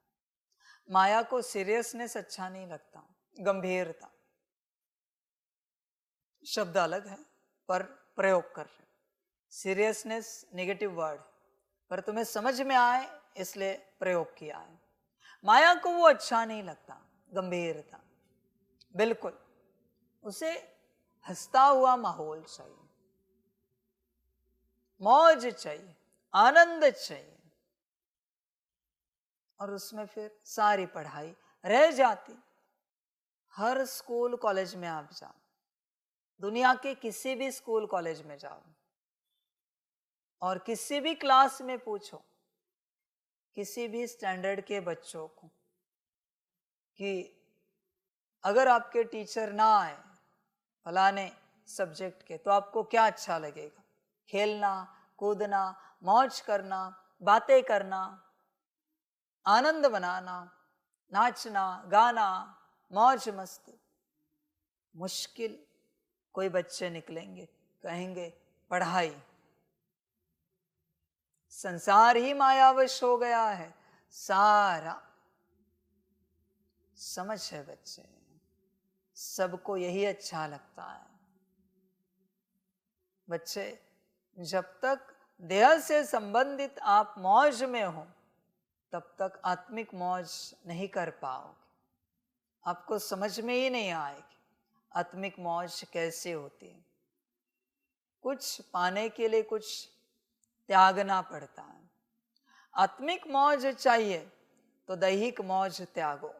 S1: माया को सीरियसनेस अच्छा नहीं लगता, गंभीरता शब्द अलग है पर प्रयोग कर रहे। सीरियसनेस नेगेटिव वर्ड, पर तुम्हें समझ में आए इसलिए प्रयोग किया है। माया को वो अच्छा नहीं लगता, गंभीरता, बिल्कुल उसे हंसता हुआ माहौल चाहिए, मौज चाहिए, आनंद चाहिए। और उसमें फिर सारी पढ़ाई रह जाती। हर स्कूल कॉलेज में आप जाओ, दुनिया के किसी भी स्कूल कॉलेज में जाओ और किसी भी क्लास में पूछो किसी भी स्टैंडर्ड के बच्चों को कि अगर आपके टीचर ना आए फलाने सब्जेक्ट के तो आपको क्या अच्छा लगेगा? खेलना कूदना मौज करना बातें करना आनंद बनाना नाचना गाना मौज मस्ती। मुश्किल कोई बच्चे निकलेंगे कहेंगे पढ़ाई। संसार ही मायावश हो गया है सारा, समझ है बच्चे, सबको यही अच्छा लगता है। बच्चे जब तक देह से संबंधित आप मौज में हो तब तक आत्मिक मौज नहीं कर पाओगे, आपको समझ में ही नहीं आएगी आत्मिक मौज कैसे होती है। कुछ पाने के लिए कुछ त्यागना पड़ता है। आत्मिक मौज चाहिए तो दैहिक मौज त्यागो,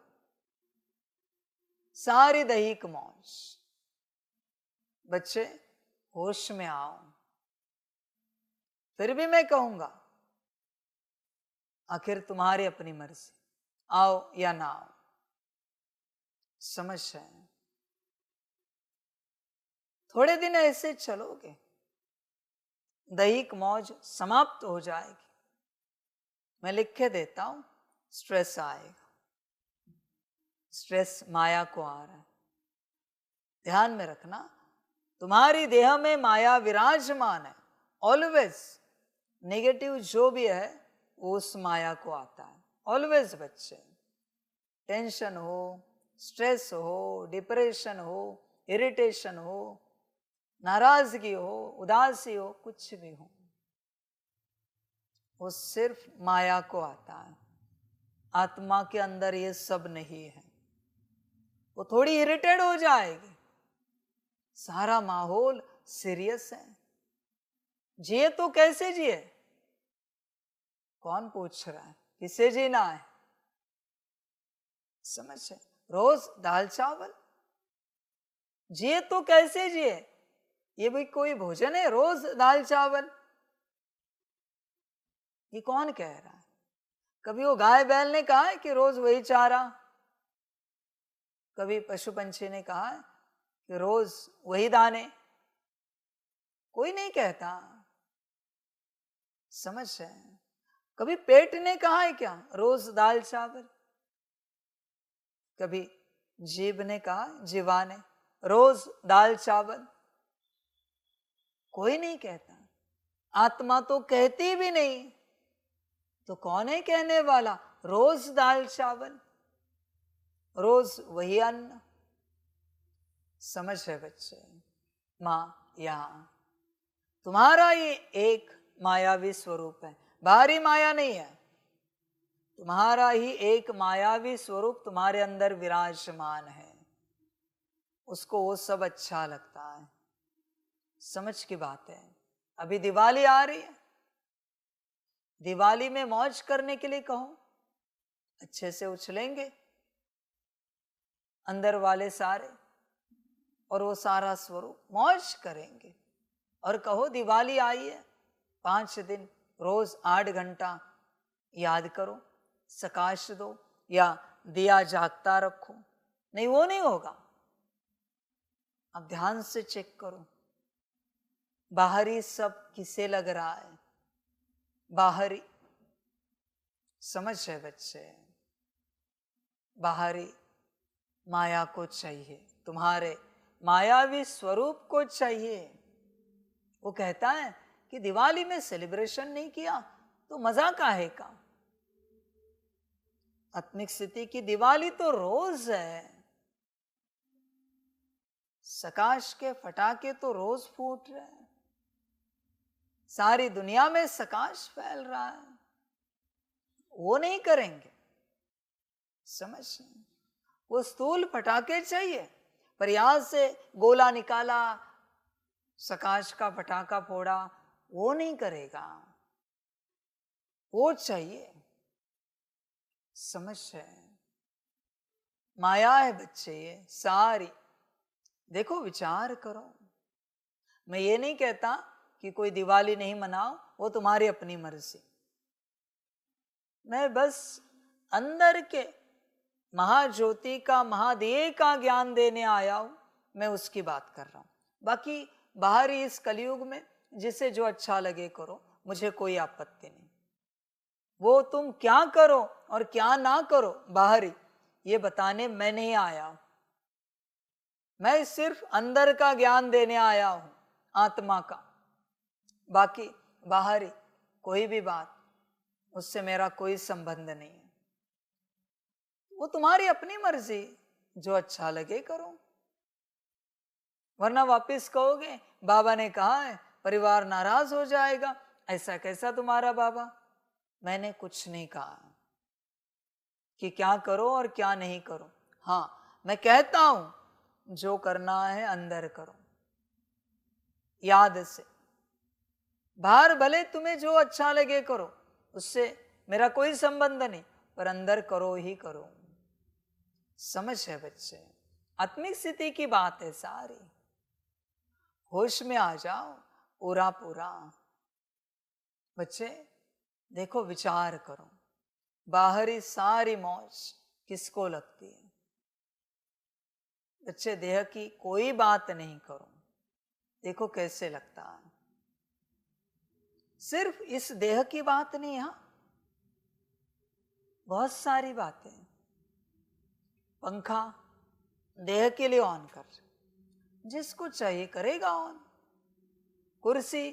S1: सारी दैहिक मौज। बच्चे होश में आओ। फिर भी मैं कहूंगा आखिर तुम्हारी अपनी मर्जी, आओ या ना आओ, समझ है। थोड़े दिन ऐसे चलोगे दैहिक मौज समाप्त हो जाएगी। मैं लिख के देता हूं, स्ट्रेस आएगा, स्ट्रेस माया को आ रहा है। ध्यान में रखना, तुम्हारी देह में माया विराजमान है ऑलवेज। नेगेटिव जो भी है वो उस माया को आता है ऑलवेज। बच्चे टेंशन हो स्ट्रेस हो डिप्रेशन हो इरिटेशन हो नाराजगी हो उदासी हो कुछ भी हो, वो सिर्फ माया को आता है। आत्मा के अंदर ये सब नहीं है। वो थोड़ी इरिटेट हो जाएगी, सारा माहौल सीरियस है। जिए तो कैसे जिए? कौन पूछ रहा है? किसे जीना है? समझ है। रोज दाल चावल, जिए तो कैसे जिए? ये भी कोई भोजन है रोज दाल चावल? ये कौन कह रहा है? कभी वो गाय बैल ने कहा है कि रोज वही चारा? कभी पशु पंछी ने कहा है कि रोज वही दाने? कोई नहीं कहता, समझ है। कभी पेट ने कहा है क्या रोज दाल चावल? कभी जीभ ने कहा, जीवा ने, रोज दाल चावल? कोई नहीं कहता। आत्मा तो कहती भी नहीं, तो कौन है कहने वाला रोज दाल चावल, रोज वही अन्न? समझ है बच्चे। मां यहां तुम्हारा ये एक मायावी स्वरूप है, बाहरी माया नहीं है। तुम्हारा ही एक मायावी स्वरूप तुम्हारे अंदर विराजमान है, उसको वो सब अच्छा लगता है। समझ की बात है। अभी दिवाली आ रही है, दिवाली में मौज करने के लिए कहो, अच्छे से उछलेंगे, अंदर वाले सारे और वो सारा स्वरूप मौज करेंगे। और कहो दिवाली आई है, 5 दिन रोज 8 घंटा याद करो, सकाश दो या दिया जागता रखो, नहीं वो नहीं होगा। अब ध्यान से चेक करो, बाहरी सब किसे लग रहा है? बाहरी समझ है बच्चे, बाहरी माया को चाहिए, तुम्हारे मायावी स्वरूप को चाहिए। वो कहता है कि दिवाली में सेलिब्रेशन नहीं किया तो मजा काहे का? आत्मिक स्थिति की दिवाली तो रोज है, सकाश के फटाके तो रोज फूट रहे हैं, सारी दुनिया में सकाश फैल रहा है, वो नहीं करेंगे। समझ, वो स्थूल फटाके चाहिए, प्रयास से गोला निकाला, सकाश का पटाखा फोड़ा, वो नहीं करेगा, वो चाहिए। समझ है, माया है बच्चे ये सारी। देखो विचार करो, मैं ये नहीं कहता कि कोई दिवाली नहीं मनाओ, वो तुम्हारी अपनी मर्जी। मैं बस अंदर के महाज्योति का, महादेव का ज्ञान देने आया हूं, मैं उसकी बात कर रहा हूं। बाकी बाहरी इस कलयुग में जिसे जो अच्छा लगे करो, मुझे कोई आपत्ति नहीं। वो तुम क्या करो और क्या ना करो बाहरी, ये बताने मैं नहीं आया हूं। मैं सिर्फ अंदर का ज्ञान देने आया हूं, आत्मा का। बाकी बाहरी कोई भी बात, उससे मेरा कोई संबंध नहीं है। वो तुम्हारी अपनी मर्जी, जो अच्छा लगे करो। वरना वापिस कहोगे बाबा ने कहा है, परिवार नाराज हो जाएगा। ऐसा कैसा तुम्हारा बाबा? मैंने कुछ नहीं कहा कि क्या करो और क्या नहीं करो। हाँ, मैं कहता हूं जो करना है अंदर करो, याद से। बाहर भले तुम्हें जो अच्छा लगे करो, उससे मेरा कोई संबंध नहीं, पर अंदर करो ही करो। समझ है बच्चे, आत्मिक स्थिति की बात है सारी। होश में आ जाओ पूरा पूरा। बच्चे देखो, विचार करो, बाहरी सारी मौज किसको लगती है? बच्चे देह की कोई बात नहीं करो, देखो कैसे लगता है। सिर्फ इस देह की बात नहीं, हाँ बहुत सारी बातें। पंखा देह के लिए ऑन कर, जिसको चाहिए करेगा ऑन। कुर्सी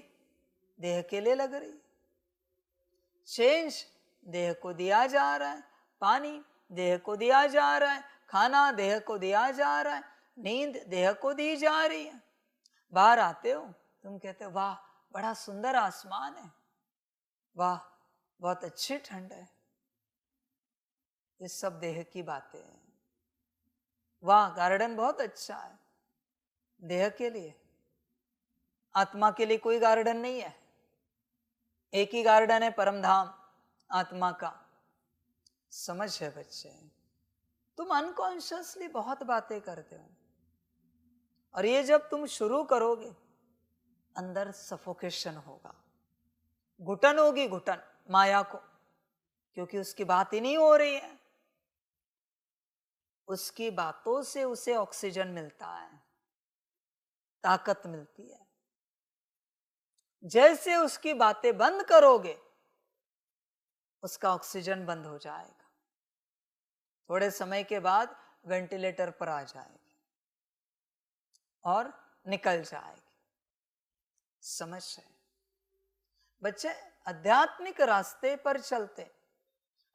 S1: देह के लिए लग रही, चेंज देह को दिया जा रहा है, पानी देह को दिया जा रहा है, खाना देह को दिया जा रहा है, नींद देह को दी जा रही है। बाहर आते हो, तुम कहते हो वाह बड़ा सुंदर आसमान है, वाह बहुत अच्छी ठंड है। ये सब देह की बातें हैं। वाह गार्डन बहुत अच्छा है, देह के लिए। आत्मा के लिए कोई गार्डन नहीं है, एक ही गार्डन है, परमधाम आत्मा का। समझ है बच्चे, तुम अनकॉन्शियसली बहुत बातें करते हो, और ये जब तुम शुरू करोगे, अंदर सफोकेशन होगा, घुटन होगी, घुटन माया को, क्योंकि उसकी बात ही नहीं हो रही है। उसकी बातों से उसे ऑक्सीजन मिलता है, ताकत मिलती है। जैसे उसकी बातें बंद करोगे, उसका ऑक्सीजन बंद हो जाएगा, थोड़े समय के बाद वेंटिलेटर पर आ जाएगी और निकल जाएगी। समझ है बच्चे, आध्यात्मिक रास्ते पर चलते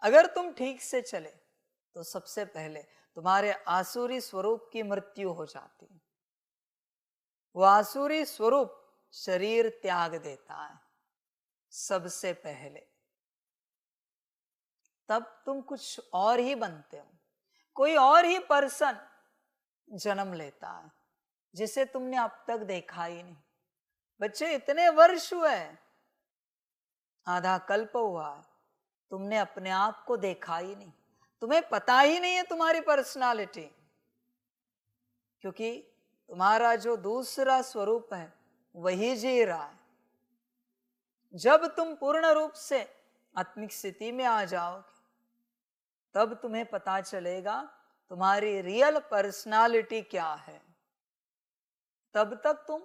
S1: अगर तुम ठीक से चले तो सबसे पहले तुम्हारे आसुरी स्वरूप की मृत्यु हो जाती है। वो आसुरी स्वरूप शरीर त्याग देता है सबसे पहले, तब तुम कुछ और ही बनते हो, कोई और ही पर्सन जन्म लेता है जिसे तुमने अब तक देखा ही नहीं। बच्चे इतने वर्ष हुए, आधा कल्प हुआ है, तुमने अपने आप को देखा ही नहीं, तुम्हें पता ही नहीं है तुम्हारी पर्सनालिटी। क्योंकि तुम्हारा जो दूसरा स्वरूप है वही जी रहा है। जब तुम पूर्ण रूप से आत्मिक स्थिति में आ जाओगे तब तुम्हें पता चलेगा तुम्हारी रियल पर्सनालिटी क्या है। तब तक तुम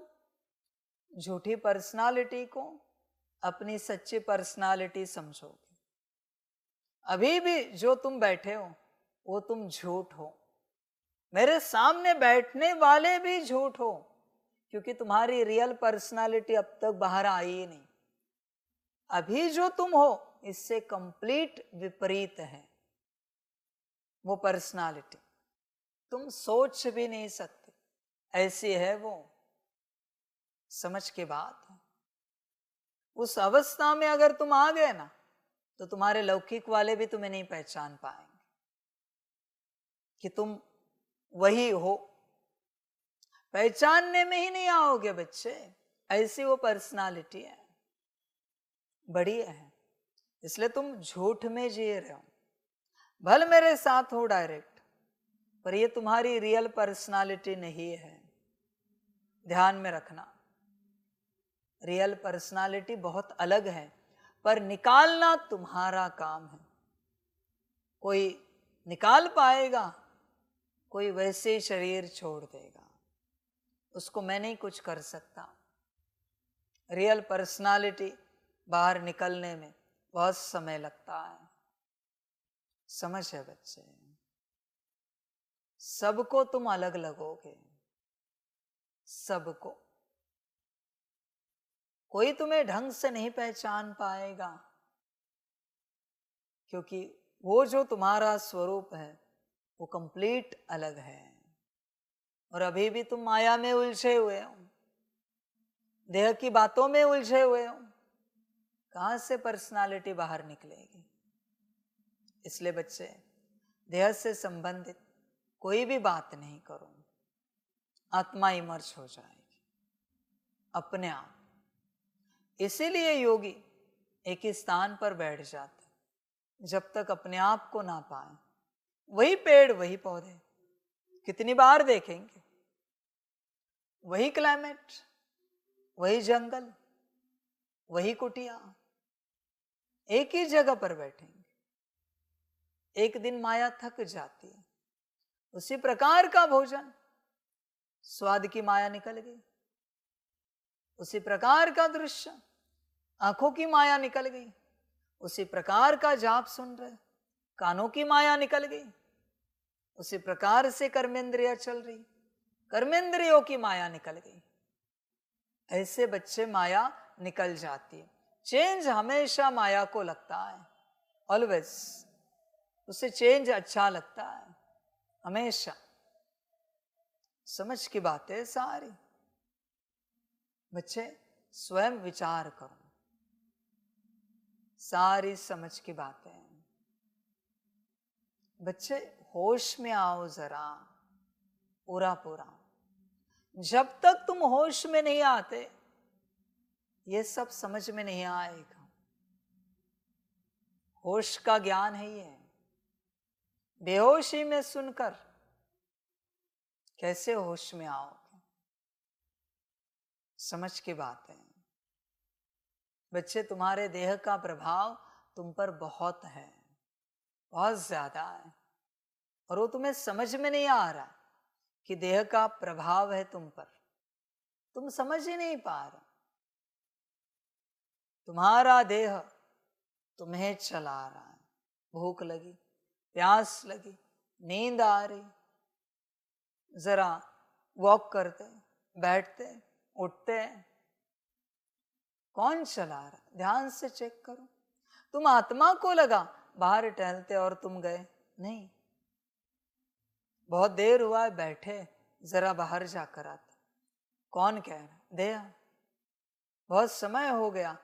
S1: झूठी पर्सनालिटी को अपनी सच्ची पर्सनालिटी समझोगे। अभी भी जो तुम बैठे हो वो तुम झूठ हो, मेरे सामने बैठने वाले भी झूठ हो, क्योंकि तुम्हारी रियल पर्सनालिटी अब तक बाहर आई ही नहीं। अभी जो तुम हो इससे कंप्लीट विपरीत है वो पर्सनालिटी, तुम सोच भी नहीं सकते ऐसी है वो। समझ के बात है। उस अवस्था में अगर तुम आ गए ना तो तुम्हारे लौकिक वाले भी तुम्हें नहीं पहचान पाएंगे कि तुम वही हो। पहचानने में ही नहीं आओगे बच्चे, ऐसी वो पर्सनालिटी है, बड़ी है। इसलिए तुम झूठ में जी रहे हो। भले मेरे साथ हो डायरेक्ट, पर ये तुम्हारी रियल पर्सनालिटी नहीं है। ध्यान में रखना, रियल पर्सनालिटी बहुत अलग है, पर निकालना तुम्हारा काम है। कोई निकाल पाएगा, कोई वैसे ही शरीर छोड़ देगा, उसको मैं नहीं कुछ कर सकता। रियल पर्सनालिटी बाहर निकलने में बहुत समय लगता है। समझ है बच्चे? सबको तुम अलग लगोगे, सबको। कोई तुम्हें ढंग से नहीं पहचान पाएगा, क्योंकि वो जो तुम्हारा स्वरूप है वो कंप्लीट अलग है। और अभी भी तुम माया में उलझे हुए हो, देह की बातों में उलझे हुए हो, कहां से पर्सनालिटी बाहर निकलेगी? इसलिए बच्चे, देह से संबंधित कोई भी बात नहीं करो, आत्मा इमर्ज हो जाएगी अपने आप। इसीलिए योगी एक ही स्थान पर बैठ जाते जब तक अपने आप को ना पाए। वही पेड़, वही पौधे कितनी बार देखेंगे, वही क्लाइमेट, वही जंगल, वही कुटिया, एक ही जगह पर बैठेंगे। एक दिन माया थक जाती है, उसी प्रकार का भोजन, स्वाद की माया निकल गई। उसी प्रकार का दृश्य, आंखों की माया निकल गई। उसी प्रकार का जाप सुन रहे, कानों की माया निकल गई। उसी प्रकार से कर्मेंद्रियां चल रही, कर्मेंद्रियों की माया निकल गई। ऐसे बच्चे माया निकल जाती है। चेंज हमेशा माया को लगता है, ऑलवेज। उसे चेंज अच्छा लगता है हमेशा। समझ की बात है सारी। बच्चे स्वयं विचार करो, सारी समझ की बातें। बच्चे होश में आओ जरा, पूरा पूरा। जब तक तुम होश में नहीं आते ये सब समझ में नहीं आएगा। होश का ज्ञान है ये। बेहोशी में सुनकर कैसे होश में आओगे? समझ की बात है। बच्चे, तुम्हारे देह का प्रभाव तुम पर बहुत है, बहुत ज्यादा है, और वो तुम्हें समझ में नहीं आ रहा कि देह का प्रभाव है तुम पर। तुम समझ ही नहीं पा रहे। तुम्हारा देह तुम्हें चला रहा है। भूख लगी, प्यास लगी, नींद आ रही, जरा वॉक करते, बैठते, उठते। कौन चला रहा? ध्यान से चेक करो। तुम आत्मा को लगा बाहर टहलते और तुम गए नहीं। बहुत देर हुआ है बैठे, जरा बाहर जाकर आते। कौन कह रहा? देह। बहुत समय हो गया,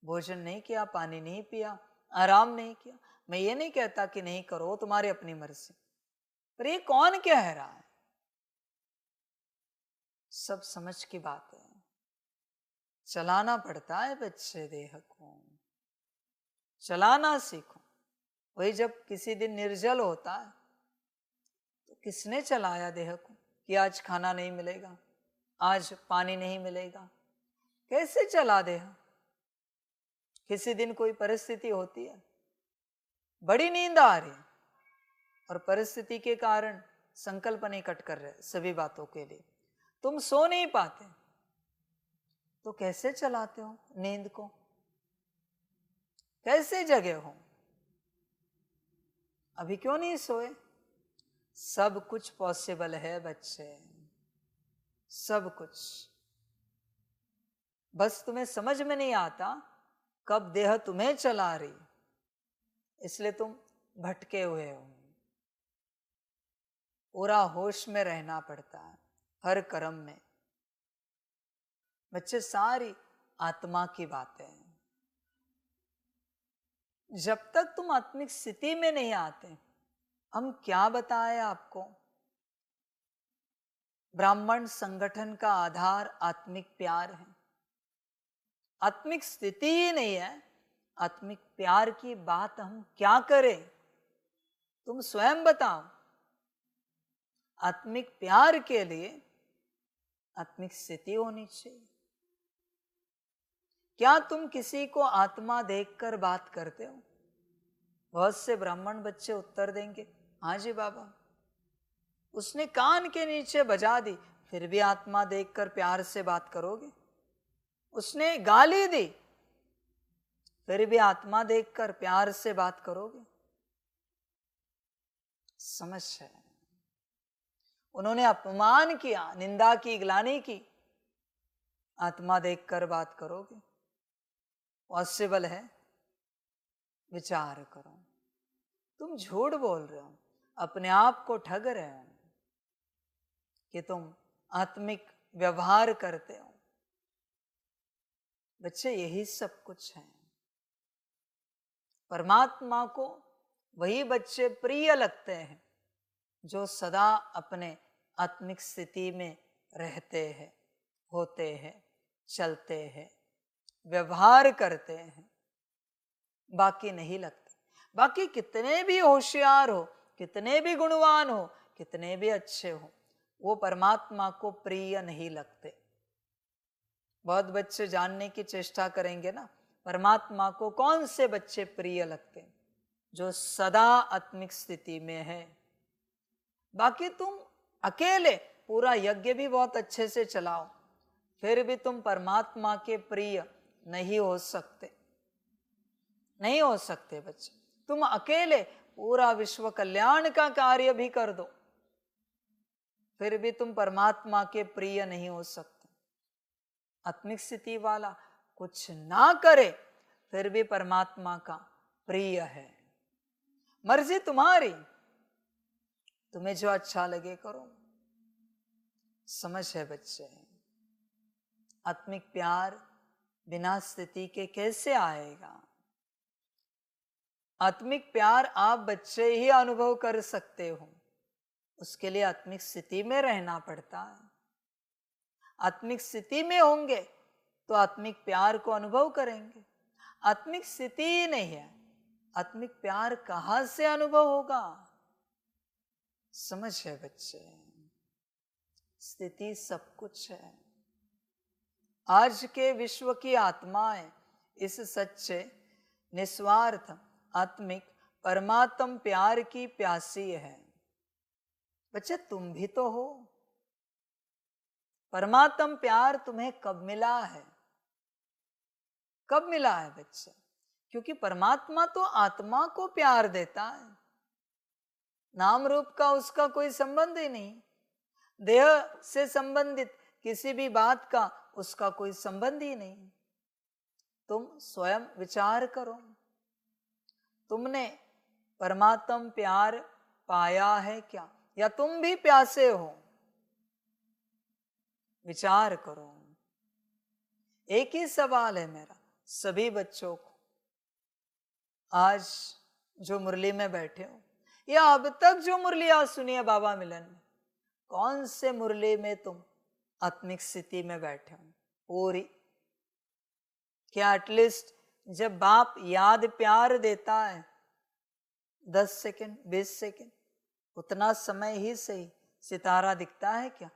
S1: भोजन नहीं किया, पानी नहीं पिया, आराम नहीं किया। मैं ये नहीं कहता कि नहीं करो, तुम्हारी अपनी मर्जी, पर ये कौन कह रहा है? सब समझ की बात है। चलाना पड़ता है बच्चे, देह को चलाना सीखो। वही जब किसी दिन निर्जल होता है तो किसने चलाया देह को? कि आज खाना नहीं मिलेगा, आज पानी नहीं मिलेगा, कैसे चला दे हम? किसी दिन कोई परिस्थिति होती है, बड़ी नींद आ रही है और परिस्थिति के कारण संकल्प नहीं कट कर रहे सभी बातों के लिए, तुम सो नहीं पाते, तो कैसे चलाते हो नींद को? कैसे जगे हो? अभी क्यों नहीं सोए? सब कुछ पॉसिबल है बच्चे, सब कुछ। बस तुम्हें समझ में नहीं आता कब देह तुम्हें चला रही, इसलिए तुम भटके हुए हो। पूरा होश में रहना पड़ता है हर कर्म में। बच्चे, सारी आत्मा की बातें हैं। जब तक तुम आत्मिक स्थिति में नहीं आते, हम क्या बताएं आपको? ब्राह्मण संगठन का आधार आत्मिक प्यार है। आत्मिक स्थिति ही नहीं है, आत्मिक प्यार की बात हम क्या करें? तुम स्वयं बताओ। आत्मिक प्यार के लिए आत्मिक स्थिति होनी चाहिए। क्या तुम किसी को आत्मा देखकर बात करते हो? बहुत से ब्राह्मण बच्चे उत्तर देंगे, हाँ जी बाबा। उसने कान के नीचे बजा दी, फिर भी आत्मा देखकर प्यार से बात करोगे? उसने गाली दी, फिर भी आत्मा देखकर प्यार से बात करोगे? समझ है? उन्होंने अपमान किया, निंदा की, ग्लानि की, आत्मा देखकर बात करोगे? पॉसिबल है? विचार करो। तुम झूठ बोल रहे हो, अपने आप को ठग रहे हो कि तुम आत्मिक व्यवहार करते हो। बच्चे, यही सब कुछ है। परमात्मा को वही बच्चे प्रिय लगते हैं जो सदा अपने आत्मिक स्थिति में रहते हैं, होते हैं, चलते हैं, व्यवहार करते हैं। बाकी नहीं लगते। बाकी कितने भी होशियार हो, कितने भी गुणवान हो, कितने भी अच्छे हो, वो परमात्मा को प्रिय नहीं लगते। बहुत बच्चे जानने की चेष्टा करेंगे ना, परमात्मा को कौन से बच्चे प्रिय लगते हैं? जो सदा आत्मिक स्थिति में है। बाकी तुम अकेले पूरा यज्ञ भी बहुत अच्छे से चलाओ, फिर भी तुम परमात्मा के प्रिय नहीं हो सकते, नहीं हो सकते बच्चे। तुम अकेले पूरा विश्व कल्याण का कार्य भी कर दो, फिर भी तुम परमात्मा के प्रिय नहीं हो सकते। आत्मिक स्थिति वाला कुछ ना करे, फिर भी परमात्मा का प्रिय है। मर्जी तुम्हारी, तुम्हें जो अच्छा लगे करो। समझ है बच्चे? आत्मिक प्यार बिना स्थिति के कैसे आएगा? आत्मिक प्यार आप बच्चे ही अनुभव कर सकते हो, उसके लिए आत्मिक स्थिति में रहना पड़ता है। आत्मिक स्थिति में होंगे तो आत्मिक प्यार को अनुभव करेंगे। आत्मिक स्थिति ही नहीं है, आत्मिक प्यार कहां से अनुभव होगा? समझ है बच्चे? स्थिति सब कुछ है। आज के विश्व की आत्माएं इस सच्चे, निस्वार्थ, आत्मिक, परमात्म प्यार की प्यासी है। बच्चे, तुम भी तो हो। परमात्म प्यार तुम्हें कब मिला है? कब मिला है बच्चे? क्योंकि परमात्मा तो आत्मा को प्यार देता है, नाम रूप का उसका कोई संबंध ही नहीं। देह से संबंधित किसी भी बात का उसका कोई संबंध ही नहीं। तुम स्वयं विचार करो, तुमने परमात्म प्यार पाया है क्या, या तुम भी प्यासे हो? विचार करो। एक ही सवाल है मेरा सभी बच्चों को, आज जो मुरली में बैठे हो या अब तक जो मुरलियां सुनी है बाबा मिलन में, कौन से मुरली में तुम आत्मिक स्थिति में बैठे हो? पूरी? क्या एटलीस्ट जब बाप याद प्यार देता है 10 सेकंड 20 सेकंड, उतना समय ही सही सितारा दिखता है क्या?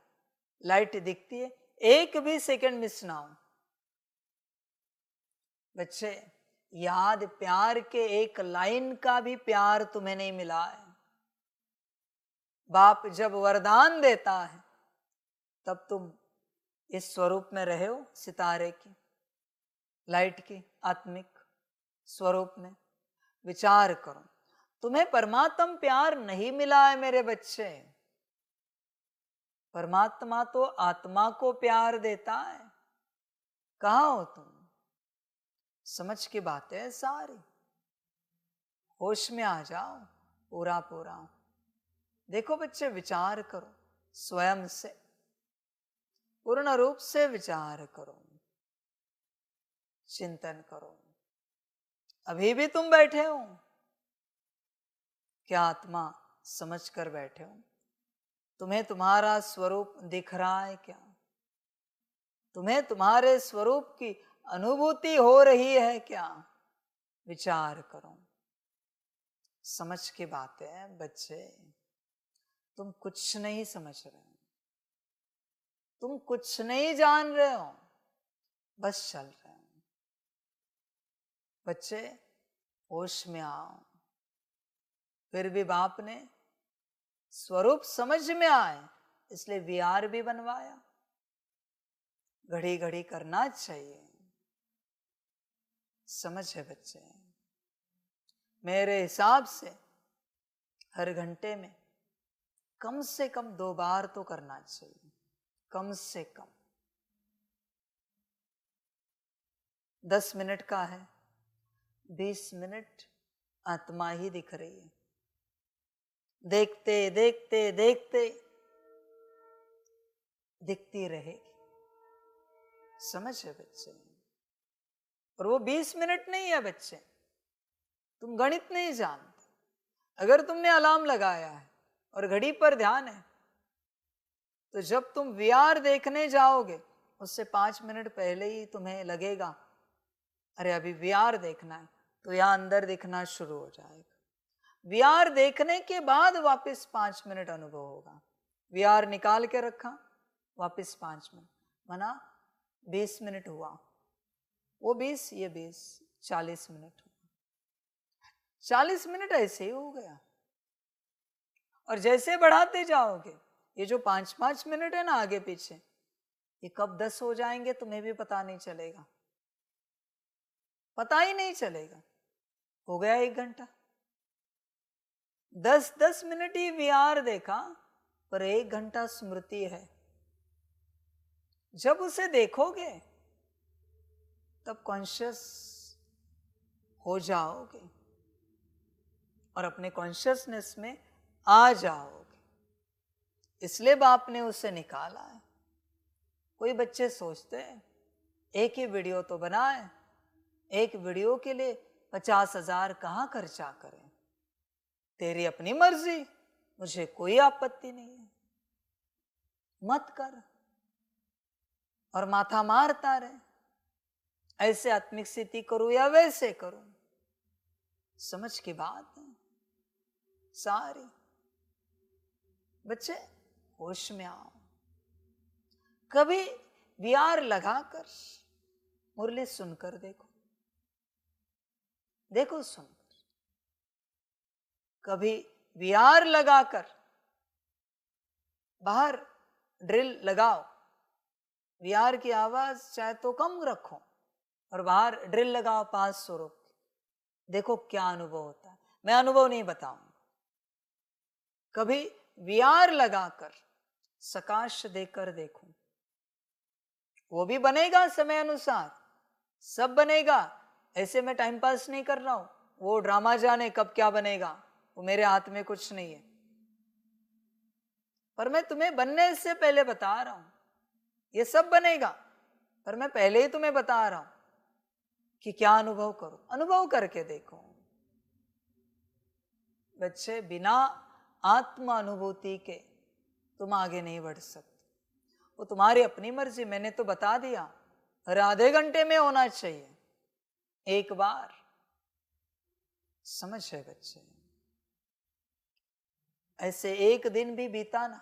S1: लाइट दिखती है? एक भी सेकंड मिस ना हो। बच्चे, याद प्यार के एक लाइन का भी प्यार तुम्हें नहीं मिला है। बाप जब वरदान देता है तब तुम इस स्वरूप में रहे हो, सितारे की, लाइट की, आत्मिक स्वरूप में। विचार करो, तुम्हें परमात्मा प्यार नहीं मिला है मेरे बच्चे। परमात्मा तो आत्मा को प्यार देता है। कहाँ हो तुम? समझ की बात है सारी। होश में आ जाओ पूरा पूरा। देखो बच्चे, विचार करो स्वयं से, पूर्ण रूप से विचार करो, चिंतन करो। अभी भी तुम बैठे हो, क्या आत्मा समझ कर बैठे हो? तुम्हें तुम्हारा स्वरूप दिख रहा है क्या? तुम्हें तुम्हारे स्वरूप की अनुभूति हो रही है क्या? विचार करो। समझ की बात है बच्चे, तुम कुछ नहीं समझ रहे हो, तुम कुछ नहीं जान रहे हो, बस चल रहे हो। बच्चे, होश में आओ। फिर भी बाप ने स्वरूप समझ में आए इसलिए वीआर भी बनवाया। घड़ी घड़ी करना चाहिए। समझ है बच्चे? मेरे हिसाब से हर घंटे में कम से कम 2 बार तो करना चाहिए, कम से कम। 10 मिनट का है, 20 मिनट आत्मा ही दिख रही है। देखते देखते देखते दिखती रहेगी। समझ है बच्चे? और वो 20 मिनट नहीं है बच्चे, तुम गणित नहीं जानते। अगर तुमने अलार्म लगाया है और घड़ी पर ध्यान है, तो जब तुम वीआर देखने जाओगे उससे 5 मिनट पहले ही तुम्हें लगेगा अरे अभी वीआर देखना है, तो यहां अंदर दिखना शुरू हो जाएगा। वीआर देखने के बाद वापस 5 मिनट अनुभव होगा। वीआर निकाल के रखा, वापस 5 मिनट, माना 20 मिनट हुआ। वो 20, ये 20, 40 मिनट हुआ। 40 मिनट ऐसे ही हो गया। और जैसे बढ़ाते जाओगे, ये जो 5-5 मिनट है ना आगे पीछे, ये कब 10 हो जाएंगे तुम्हें भी पता नहीं चलेगा, पता ही नहीं चलेगा। हो गया 1 घंटा। 10-10 मिनट ही वीआर देखा, पर 1 घंटा स्मृति है। जब उसे देखोगे तब कॉन्शियस हो जाओगे और अपने कॉन्शियसनेस में आ जाओगे। इसलिए बाप ने उसे निकाला है। कोई बच्चे सोचते हैं एक ही वीडियो तो बनाए, एक वीडियो के लिए 50,000 कहाँ खर्चा करें। तेरी अपनी मर्जी, मुझे कोई आपत्ति नहीं है, मत कर। और माथा मारता रहे, ऐसे आत्मिक स्थिति करूं या वैसे करूं। समझ की बात है सारी। बच्चे, होश में आओ। कभी वीआर लगाकर मुरली सुनकर देखो, देखो सुनकर। कभी वीआर लगाकर बाहर ड्रिल लगाओ, वीआर की आवाज चाहे तो कम रखो और बाहर ड्रिल लगाओ 500 रुपये, देखो क्या अनुभव होता है। मैं अनुभव नहीं बताऊंगा। कभी वीआर लगाकर सकाश देकर देखो, वो भी बनेगा समय अनुसार, सब बनेगा। ऐसे मैं टाइम पास नहीं कर रहा हूं, वो ड्रामा जाने कब क्या बनेगा, वो मेरे हाथ में कुछ नहीं है। पर मैं तुम्हें बनने से पहले बता रहा हूं, ये सब बनेगा, पर मैं पहले ही तुम्हें बता रहा हूं कि क्या अनुभव करो, अनुभव करके देखो। बच्चे, बिना आत्म अनुभूति के तुम आगे नहीं बढ़ सकते। वो तुम्हारी अपनी मर्जी। मैंने तो बता दिया, हर आधे घंटे में होना चाहिए, एक बार। समझ है बच्चे? ऐसे एक दिन भी बीता ना,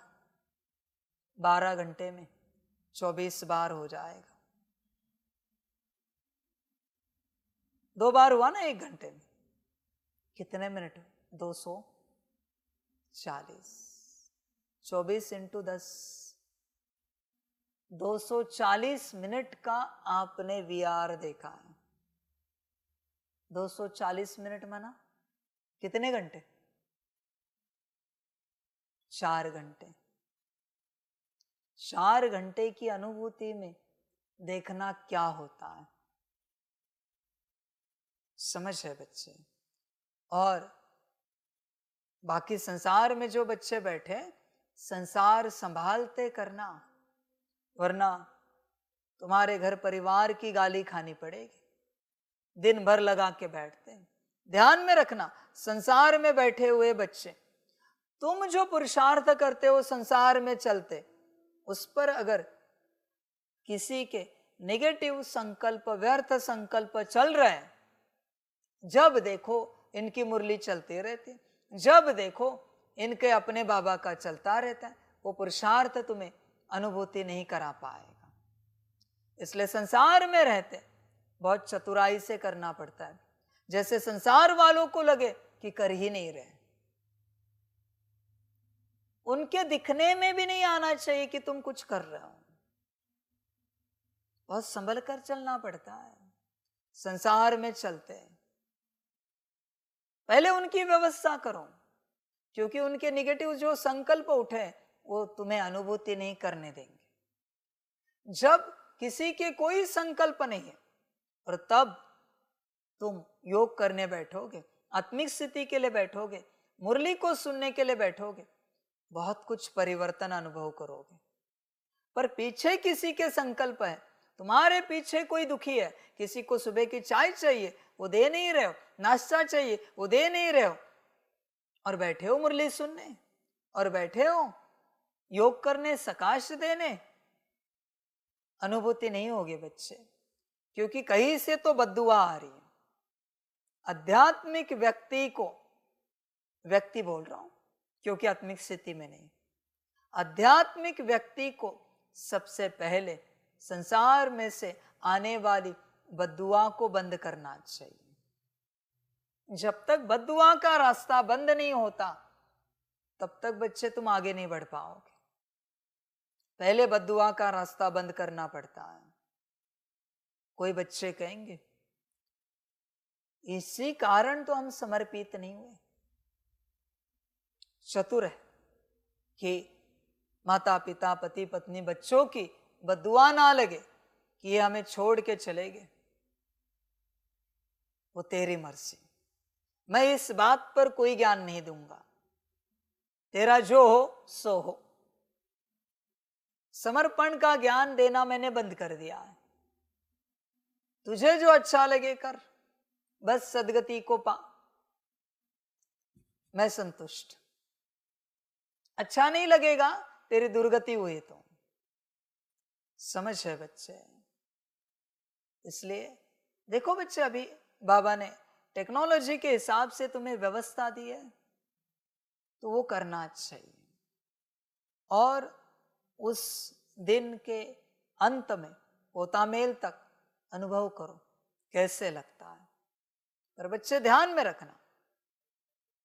S1: 12 घंटे में 24 बार हो जाएगा। 2 बार हुआ ना 1 घंटे में, कितने मिनट? 240। 24 इंटू 10, 240 मिनट का आपने VR देखा है। 240 मिनट माना कितने घंटे? 4 घंटे। 4 घंटे की अनुभूति में देखना क्या होता है, समझ है बच्चे? और बाकी संसार में जो बच्चे बैठे, संसार संभालते करना, वरना तुम्हारे घर परिवार की गाली खानी पड़ेगी। दिन भर लगा के बैठते हैं। ध्यान में रखना, संसार में बैठे हुए बच्चे, तुम जो पुरुषार्थ करते हो संसार में चलते, उस पर अगर किसी के नेगेटिव संकल्प, व्यर्थ संकल्प चल रहे हैं, जब देखो इनकी मुरली चलती रहती, जब देखो इनके अपने बाबा का चलता रहता है, वो पुरुषार्थ तुम्हें अनुभूति नहीं करा पाएगा। इसलिए संसार में रहते बहुत चतुराई से करना पड़ता है, जैसे संसार वालों को लगे कि कर ही नहीं रहे। उनके दिखने में भी नहीं आना चाहिए कि तुम कुछ कर रहे हो। बहुत संभल कर चलना पड़ता है संसार में चलते हैं। पहले उनकी व्यवस्था करो, क्योंकि उनके निगेटिव जो संकल्प उठे वो तुम्हें अनुभूति नहीं करने देंगे। जब किसी के कोई संकल्प नहीं है और तब तुम योग करने बैठोगे, आत्मिक स्थिति के लिए बैठोगे, मुरली को सुनने के लिए बैठोगे, बहुत कुछ परिवर्तन अनुभव करोगे। पर पीछे किसी के संकल्प है, तुम्हारे पीछे कोई दुखी है, किसी को सुबह की चाय चाहिए वो दे नहीं रहे हो, नाश्ता चाहिए वो दे नहीं रहे हो, और बैठे हो मुरली सुनने, और बैठे हो योग करने, सकाश देने, अनुभूति नहीं होगी बच्चे, क्योंकि कहीं से तो बद्दुआ आ रही है। आध्यात्मिक व्यक्ति को, व्यक्ति बोल रहा हूं क्योंकि आत्मिक स्थिति में नहीं, आध्यात्मिक व्यक्ति को सबसे पहले संसार में से आने वाली बद्दुआ को बंद करना चाहिए। जब तक बद्दुआ का रास्ता बंद नहीं होता तब तक बच्चे तुम आगे नहीं बढ़ पाओगे। पहले बद्दुआ का रास्ता बंद करना पड़ता है। कोई बच्चे कहेंगे इसी कारण तो हम समर्पित नहीं हुए। चतुर है कि माता पिता, पति पत्नी, बच्चों की बद्दुआ ना लगे कि ये हमें छोड़ के चले गए, वो तेरी मर्जी। मैं इस बात पर कोई ज्ञान नहीं दूंगा, तेरा जो हो सो हो। समर्पण का ज्ञान देना मैंने बंद कर दिया है। तुझे जो अच्छा लगे कर, बस सदगति को पा, मैं संतुष्ट। अच्छा नहीं लगेगा तेरी दुर्गति हुई तो, समझ है बच्चे? इसलिए देखो बच्चे, अभी बाबा ने टेक्नोलॉजी के हिसाब से तुम्हें व्यवस्था दी है तो वो करना चाहिए। और उस दिन के अंत में पोतामेल तक अनुभव करो कैसे लगता है। पर बच्चे ध्यान में रखना,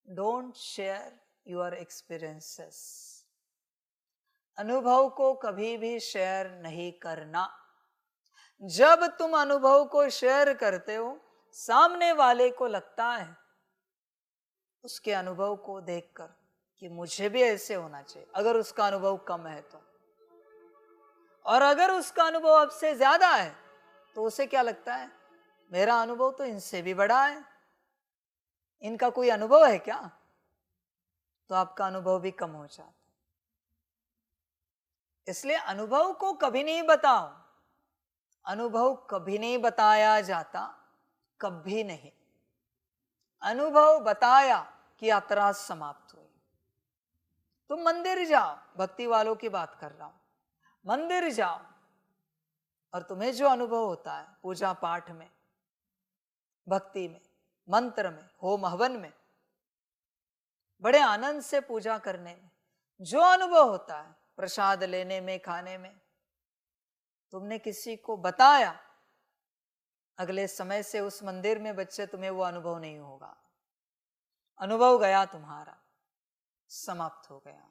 S1: डोंट शेयर योर एक्सपीरियंसेस। अनुभव को कभी भी शेयर नहीं करना। जब तुम अनुभव को शेयर करते हो, सामने वाले को लगता है उसके अनुभव को देखकर कि मुझे भी ऐसे होना चाहिए, अगर उसका अनुभव कम है तो। और अगर उसका अनुभव अब से ज्यादा है तो उसे क्या लगता है, मेरा अनुभव तो इनसे भी बड़ा है, इनका कोई अनुभव है क्या? तो आपका अनुभव भी कम हो जाता है। इसलिए अनुभव को कभी नहीं बताओ। अनुभव कभी नहीं बताया जाता, कभी नहीं। अनुभव बताया कि यात्रा समाप्त हुई। तुम मंदिर जाओ, भक्ति वालों की बात कर रहा हूं, मंदिर जाओ और तुम्हें जो अनुभव होता है पूजा पाठ में, भक्ति में, मंत्र में, होम हवन में, बड़े आनंद से पूजा करने में जो अनुभव होता है प्रसाद लेने में, खाने में, तुमने किसी को बताया, अगले समय से उस मंदिर में बच्चे तुम्हें वो अनुभव नहीं होगा। अनुभव गया तुम्हारा, समाप्त हो गया।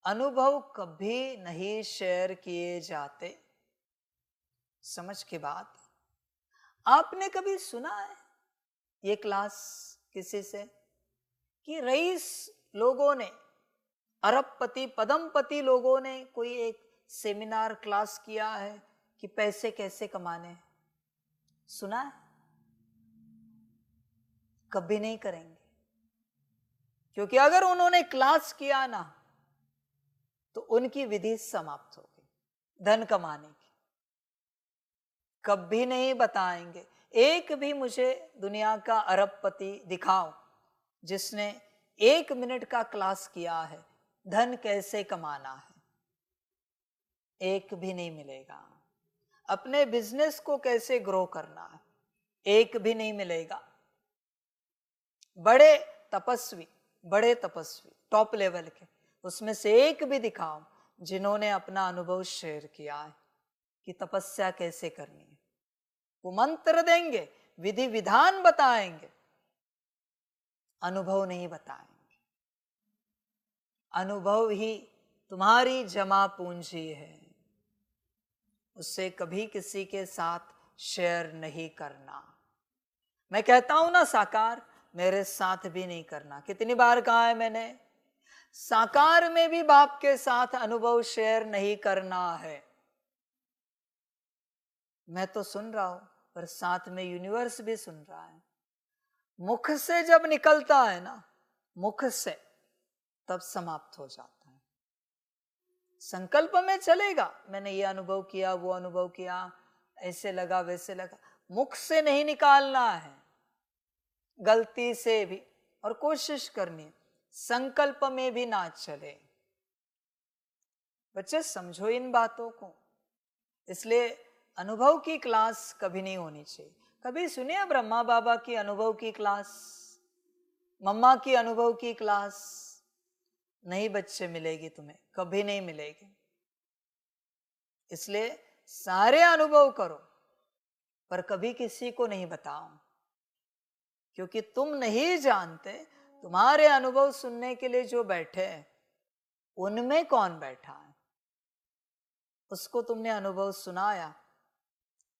S1: अनुभव कभी नहीं शेयर किए जाते। समझ के बात, आपने कभी सुना है ये क्लास किसी से कि रईस लोगों ने, अरबपति, पदमपति लोगों ने कोई एक सेमिनार क्लास किया है कि पैसे कैसे कमाने हैं? सुना है? कभी नहीं करेंगे, क्योंकि अगर उन्होंने क्लास किया ना तो उनकी विधि समाप्त हो गई धन कमाने की। कभी नहीं बताएंगे। एक भी मुझे दुनिया का अरबपति दिखाओ जिसने 1 मिनट का क्लास किया है धन कैसे कमाना है, एक भी नहीं मिलेगा। अपने बिजनेस को कैसे ग्रो करना है, एक भी नहीं मिलेगा। बड़े तपस्वी टॉप लेवल के, उसमें से एक भी दिखाओ जिन्होंने अपना अनुभव शेयर किया है कि तपस्या कैसे करनी है। वो मंत्र देंगे, विधि विधान बताएंगे, अनुभव नहीं बताएंगे। अनुभव ही तुम्हारी जमा पूंजी है, उससे कभी किसी के साथ शेयर नहीं करना। मैं कहता हूं ना साकार, मेरे साथ भी नहीं करना। कितनी बार कहा है मैंने, साकार में भी बाप के साथ अनुभव शेयर नहीं करना है। मैं तो सुन रहा हूं, पर साथ में यूनिवर्स भी सुन रहा है। मुख से जब निकलता है ना, मुख से, तब समाप्त हो जाता है। संकल्प में चलेगा, मैंने ये अनुभव किया, वो अनुभव किया, ऐसे लगा वैसे लगा, मुख से नहीं निकालना है गलती से भी। और कोशिश करनी है संकल्प में भी ना चले। बच्चे समझो इन बातों को। इसलिए अनुभव की क्लास कभी नहीं होनी चाहिए। कभी सुनिए ब्रह्मा बाबा की अनुभव की क्लास, मम्मा की अनुभव की क्लास? नहीं बच्चे, मिलेगी तुम्हें, कभी नहीं मिलेगी। इसलिए सारे अनुभव करो, पर कभी किसी को नहीं बताओ, क्योंकि तुम नहीं जानते तुम्हारे अनुभव सुनने के लिए जो बैठे हैं उनमें कौन बैठा है। उसको तुमने अनुभव सुनाया,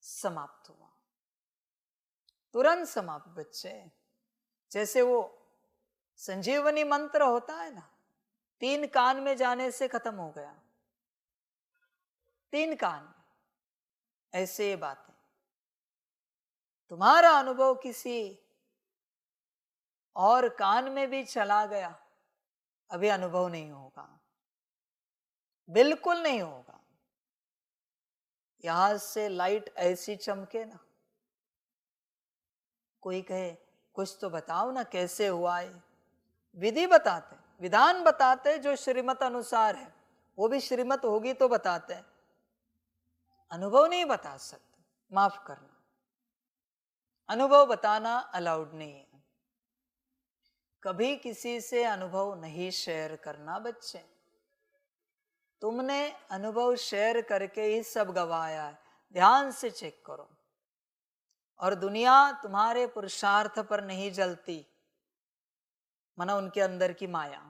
S1: समाप्त हुआ, तुरंत समाप्त। बच्चे, जैसे वो संजीवनी मंत्र होता है ना, 3 कान में जाने से खत्म हो गया, 3 कान में। ऐसे ये बातें, तुम्हारा अनुभव किसी और कान में भी चला गया, अभी अनुभव नहीं होगा, बिल्कुल नहीं होगा। यहां से लाइट ऐसी चमके ना, कोई कहे कुछ तो बताओ ना कैसे हुआ है। विधि बताते, विधान बताते जो श्रीमत अनुसार है, वो भी श्रीमत होगी तो बताते हैं, अनुभव नहीं बता सकते। माफ करना, अनुभव बताना अलाउड नहीं है। कभी किसी से अनुभव नहीं शेयर करना बच्चे। तुमने अनुभव शेयर करके ही सब गवाया है, ध्यान से चेक करो। और दुनिया तुम्हारे पुरुषार्थ पर नहीं जलती, माना उनके अंदर की माया।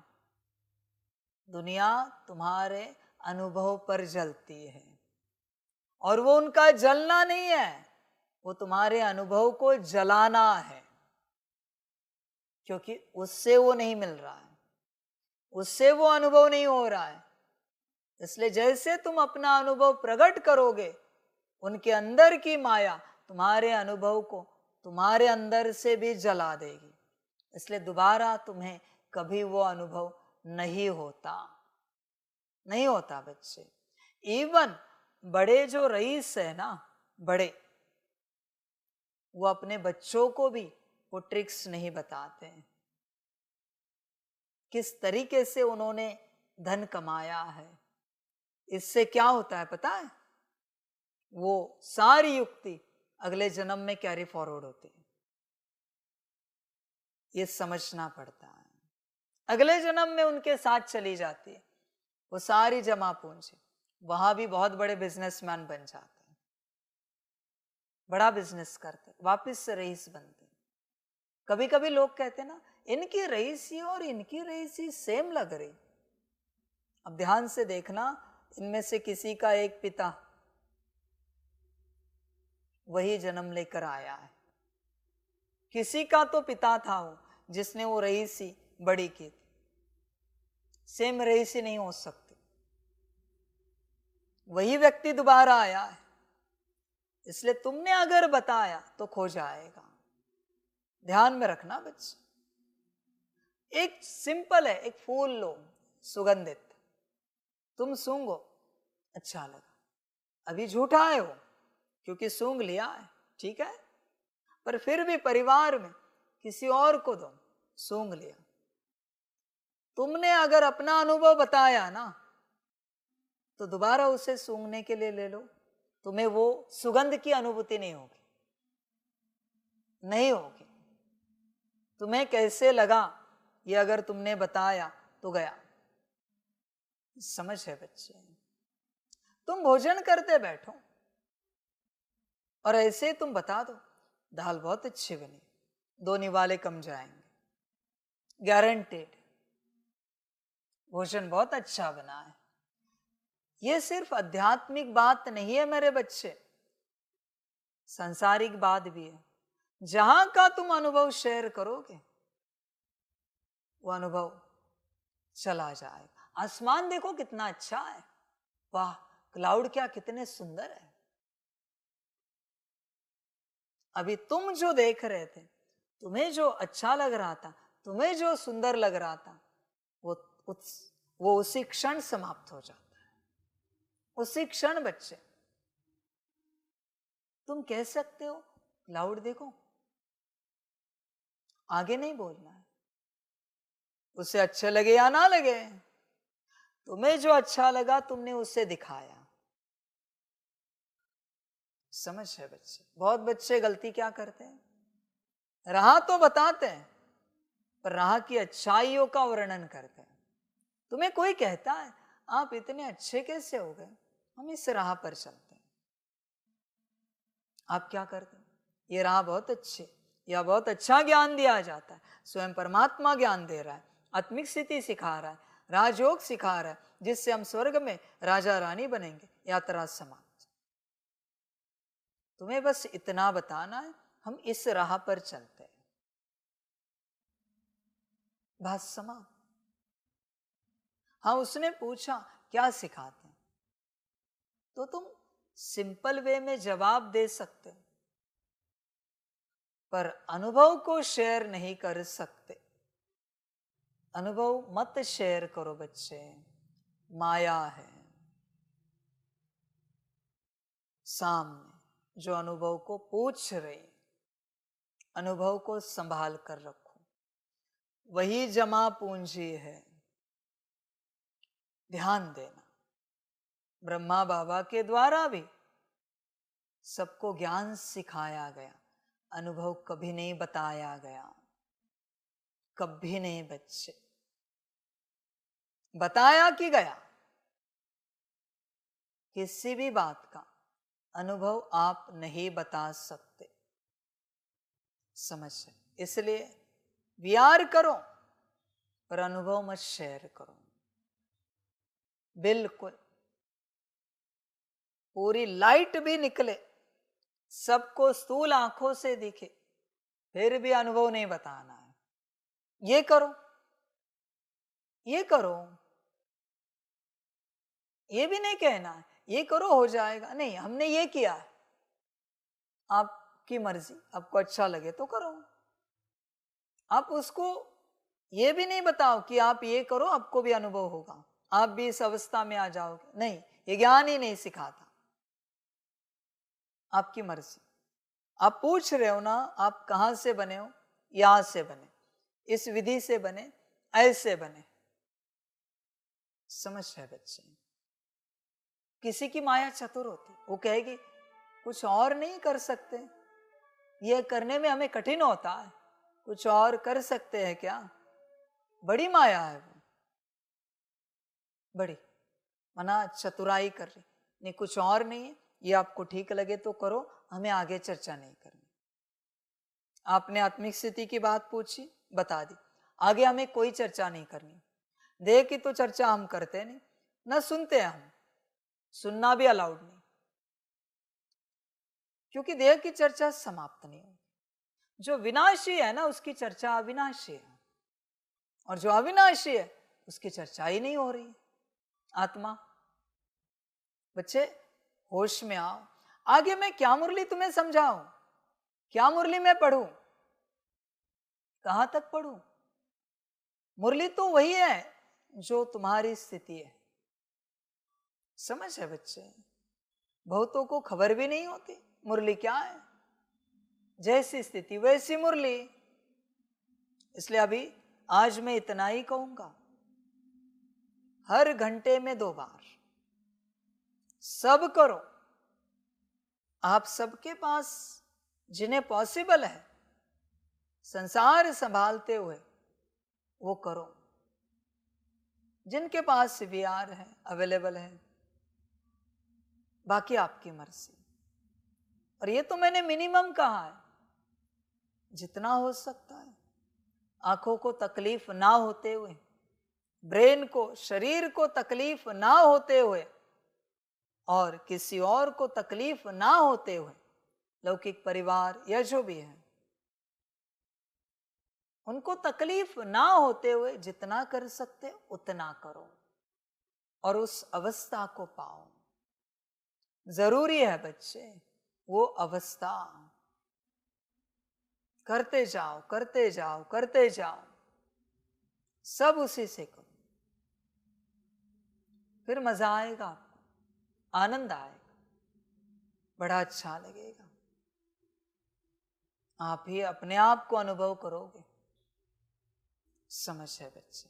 S1: दुनिया तुम्हारे अनुभव पर जलती है, और वो उनका जलना नहीं है, वो तुम्हारे अनुभव को जलाना है, क्योंकि उससे वो नहीं मिल रहा है, उससे वो अनुभव नहीं हो रहा है। इसलिए जैसे तुम अपना अनुभव प्रकट करोगे, उनके अंदर की माया तुम्हारे अनुभव को तुम्हारे अंदर से भी जला देगी। इसलिए दोबारा तुम्हें कभी वो अनुभव नहीं होता, नहीं होता बच्चे। इवन बड़े जो रईस है ना, बड़े, वो अपने बच्चों को भी वो ट्रिक्स नहीं बताते हैं, किस तरीके से उन्होंने धन कमाया है। इससे क्या होता है पता है? वो सारी युक्ति अगले जन्म में कैरी फॉरवर्ड होती है। ये समझना पड़ता है, अगले जन्म में उनके साथ चली जाती है। वो सारी जमा पूंजी, वहां भी बहुत बड़े बिजनेसमैन बन जाते हैं, बड़ा बिजनेस करते, वापस से रईस बनते। कभी कभी लोग कहते हैं ना, इनकी रईसी और इनकी रईसी सेम लग रही। अब ध्यान से देखना, इनमें से किसी का एक पिता वही जन्म लेकर आया है, किसी का तो पिता था वो जिसने वो रईसी बड़ी की थी। सेम रईसी नहीं हो सकती, वही व्यक्ति दोबारा आया है। इसलिए तुमने अगर बताया तो खो जाएगा। ध्यान में रखना बच्चे। एक सिंपल है, एक फूल लो सुगंधित, तुम सूंघो, अच्छा लगा, अभी झूठा है वो क्योंकि सूंघ लिया है, ठीक है, पर फिर भी परिवार में किसी और को दो, सूंघ लिया। तुमने अगर अपना अनुभव बताया ना, तो दोबारा उसे सूंघने के लिए ले लो, तुम्हें वो सुगंध की अनुभूति नहीं होगी, नहीं होगी। तुम्हें कैसे लगा ये अगर तुमने बताया तो गया। समझ है बच्चे? तुम भोजन करते बैठो और ऐसे तुम बता दो, दाल बहुत अच्छी बनी, 2 निवाले कम जाएंगे, गारंटेड, भोजन बहुत अच्छा बना है। ये सिर्फ आध्यात्मिक बात नहीं है मेरे बच्चे, सांसारिक बात भी है। जहां का तुम अनुभव शेयर करोगे, वो अनुभव चला जाएगा। आसमान देखो कितना अच्छा है, वाह, क्लाउड क्या कितने सुंदर है। अभी तुम जो देख रहे थे, तुम्हें जो अच्छा लग रहा था, तुम्हें जो सुंदर लग रहा था, वो उसी क्षण समाप्त हो जाता है, उसी क्षण। बच्चे, तुम कह सकते हो क्लाउड देखो, आगे नहीं बोलना है, उसे अच्छे लगे या ना लगे, तुम्हें जो अच्छा लगा तुमने उसे दिखाया। समझ है बच्चे? बहुत बच्चे गलती क्या करते हैं, राह तो बताते हैं पर राह की अच्छाइयों का वर्णन करते हैं। तुम्हें कोई कहता है आप इतने अच्छे कैसे हो गए, हम इस राह पर चलते हैं। आप क्या करते हैं, ये राह बहुत अच्छी, या बहुत अच्छा ज्ञान दिया जाता है, स्वयं परमात्मा ज्ञान दे रहा है, आत्मिक स्थिति सिखा रहा है, राजयोग सिखा रहा है, जिससे हम स्वर्ग में राजा रानी बनेंगे, यात्रा समाप्त। तुम्हें बस इतना बताना है, हम इस राह पर चलते हैं, बात समाप्त। हाँ, उसने पूछा क्या सिखाते हैं, तो तुम सिंपल वे में जवाब दे सकते हो, पर अनुभव को शेयर नहीं कर सकते। अनुभव मत शेयर करो बच्चे, माया है सामने जो अनुभव को पूछ रही। अनुभव को संभाल कर रखो, वही जमा पूंजी है। ध्यान देना, ब्रह्मा बाबा के द्वारा भी सबको ज्ञान सिखाया गया, अनुभव कभी नहीं बताया गया, कभी नहीं बच्चे। बताया कि गया, किसी भी बात का अनुभव आप नहीं बता सकते। समझ? इसलिए विहार करो पर अनुभव मत शेयर करो, बिल्कुल। पूरी लाइट भी निकले, सबको स्थूल आंखों से दिखे, फिर भी अनुभव नहीं बताना है। ये करो, ये करो, ये भी नहीं कहना है ये करो हो जाएगा, नहीं, हमने ये किया है, आपकी मर्जी, आपको अच्छा लगे तो करो। आप उसको ये भी नहीं बताओ कि आप ये करो आपको भी अनुभव होगा, आप भी इस अवस्था में आ जाओगे, नहीं, ये ज्ञान ही नहीं सिखाता। आपकी मर्जी। आप पूछ रहे हो ना, आप कहां से बने हो, यहां से बने, इस विधि से बने, ऐसे बने। समझ है बच्चे? किसी की माया चतुर होती, वो कहेगी कुछ और नहीं कर सकते, ये करने में हमें कठिन होता है, कुछ और कर सकते हैं क्या? बड़ी माया है वो, बड़ी। मना चतुराई कर रही, नहीं कुछ और नहीं है, ये आपको ठीक लगे तो करो, हमें आगे चर्चा नहीं करनी। आपने आत्मिक स्थिति की बात पूछी, बता दी, आगे हमें कोई चर्चा नहीं करनी। देह की तो चर्चा हम करते नहीं, ना सुनते हैं, हम सुनना भी अलाउड नहीं, क्योंकि देह की चर्चा समाप्त नहीं होगी। जो विनाशी है ना उसकी चर्चा अविनाशी है, और जो अविनाशी है उसकी चर्चा ही नहीं हो रही है। आत्मा, बच्चे होश में आओ। आगे मैं क्या मुरली तुम्हें समझाऊं, क्या मुरली मैं पढ़ूं, कहां तक पढ़ूं? मुरली तो वही है जो तुम्हारी स्थिति है। समझ है बच्चे? बहुतों को खबर भी नहीं होती मुरली क्या है, जैसी स्थिति वैसी मुरली। इसलिए अभी आज मैं इतना ही कहूंगा, हर घंटे में 2 बार सब करो। आप सबके पास जिन्हें पॉसिबल है संसार संभालते हुए वो करो, जिनके पास CVR है, अवेलेबल है, बाकी आपकी मर्जी। और ये तो मैंने मिनिमम कहा है, जितना हो सकता है। आंखों को तकलीफ ना होते हुए, ब्रेन को, शरीर को तकलीफ ना होते हुए, और किसी और को तकलीफ ना होते हुए, लौकिक परिवार या जो भी है उनको तकलीफ ना होते हुए जितना कर सकते उतना करो और उस अवस्था को पाओ। जरूरी है बच्चे वो अवस्था। करते जाओ, करते जाओ, करते जाओ, सब उसी से करो, फिर मजा आएगा आपको, आनंद आएगा, बड़ा अच्छा लगेगा। आप ही अपने आप को अनुभव करोगे। समझ है बच्चे?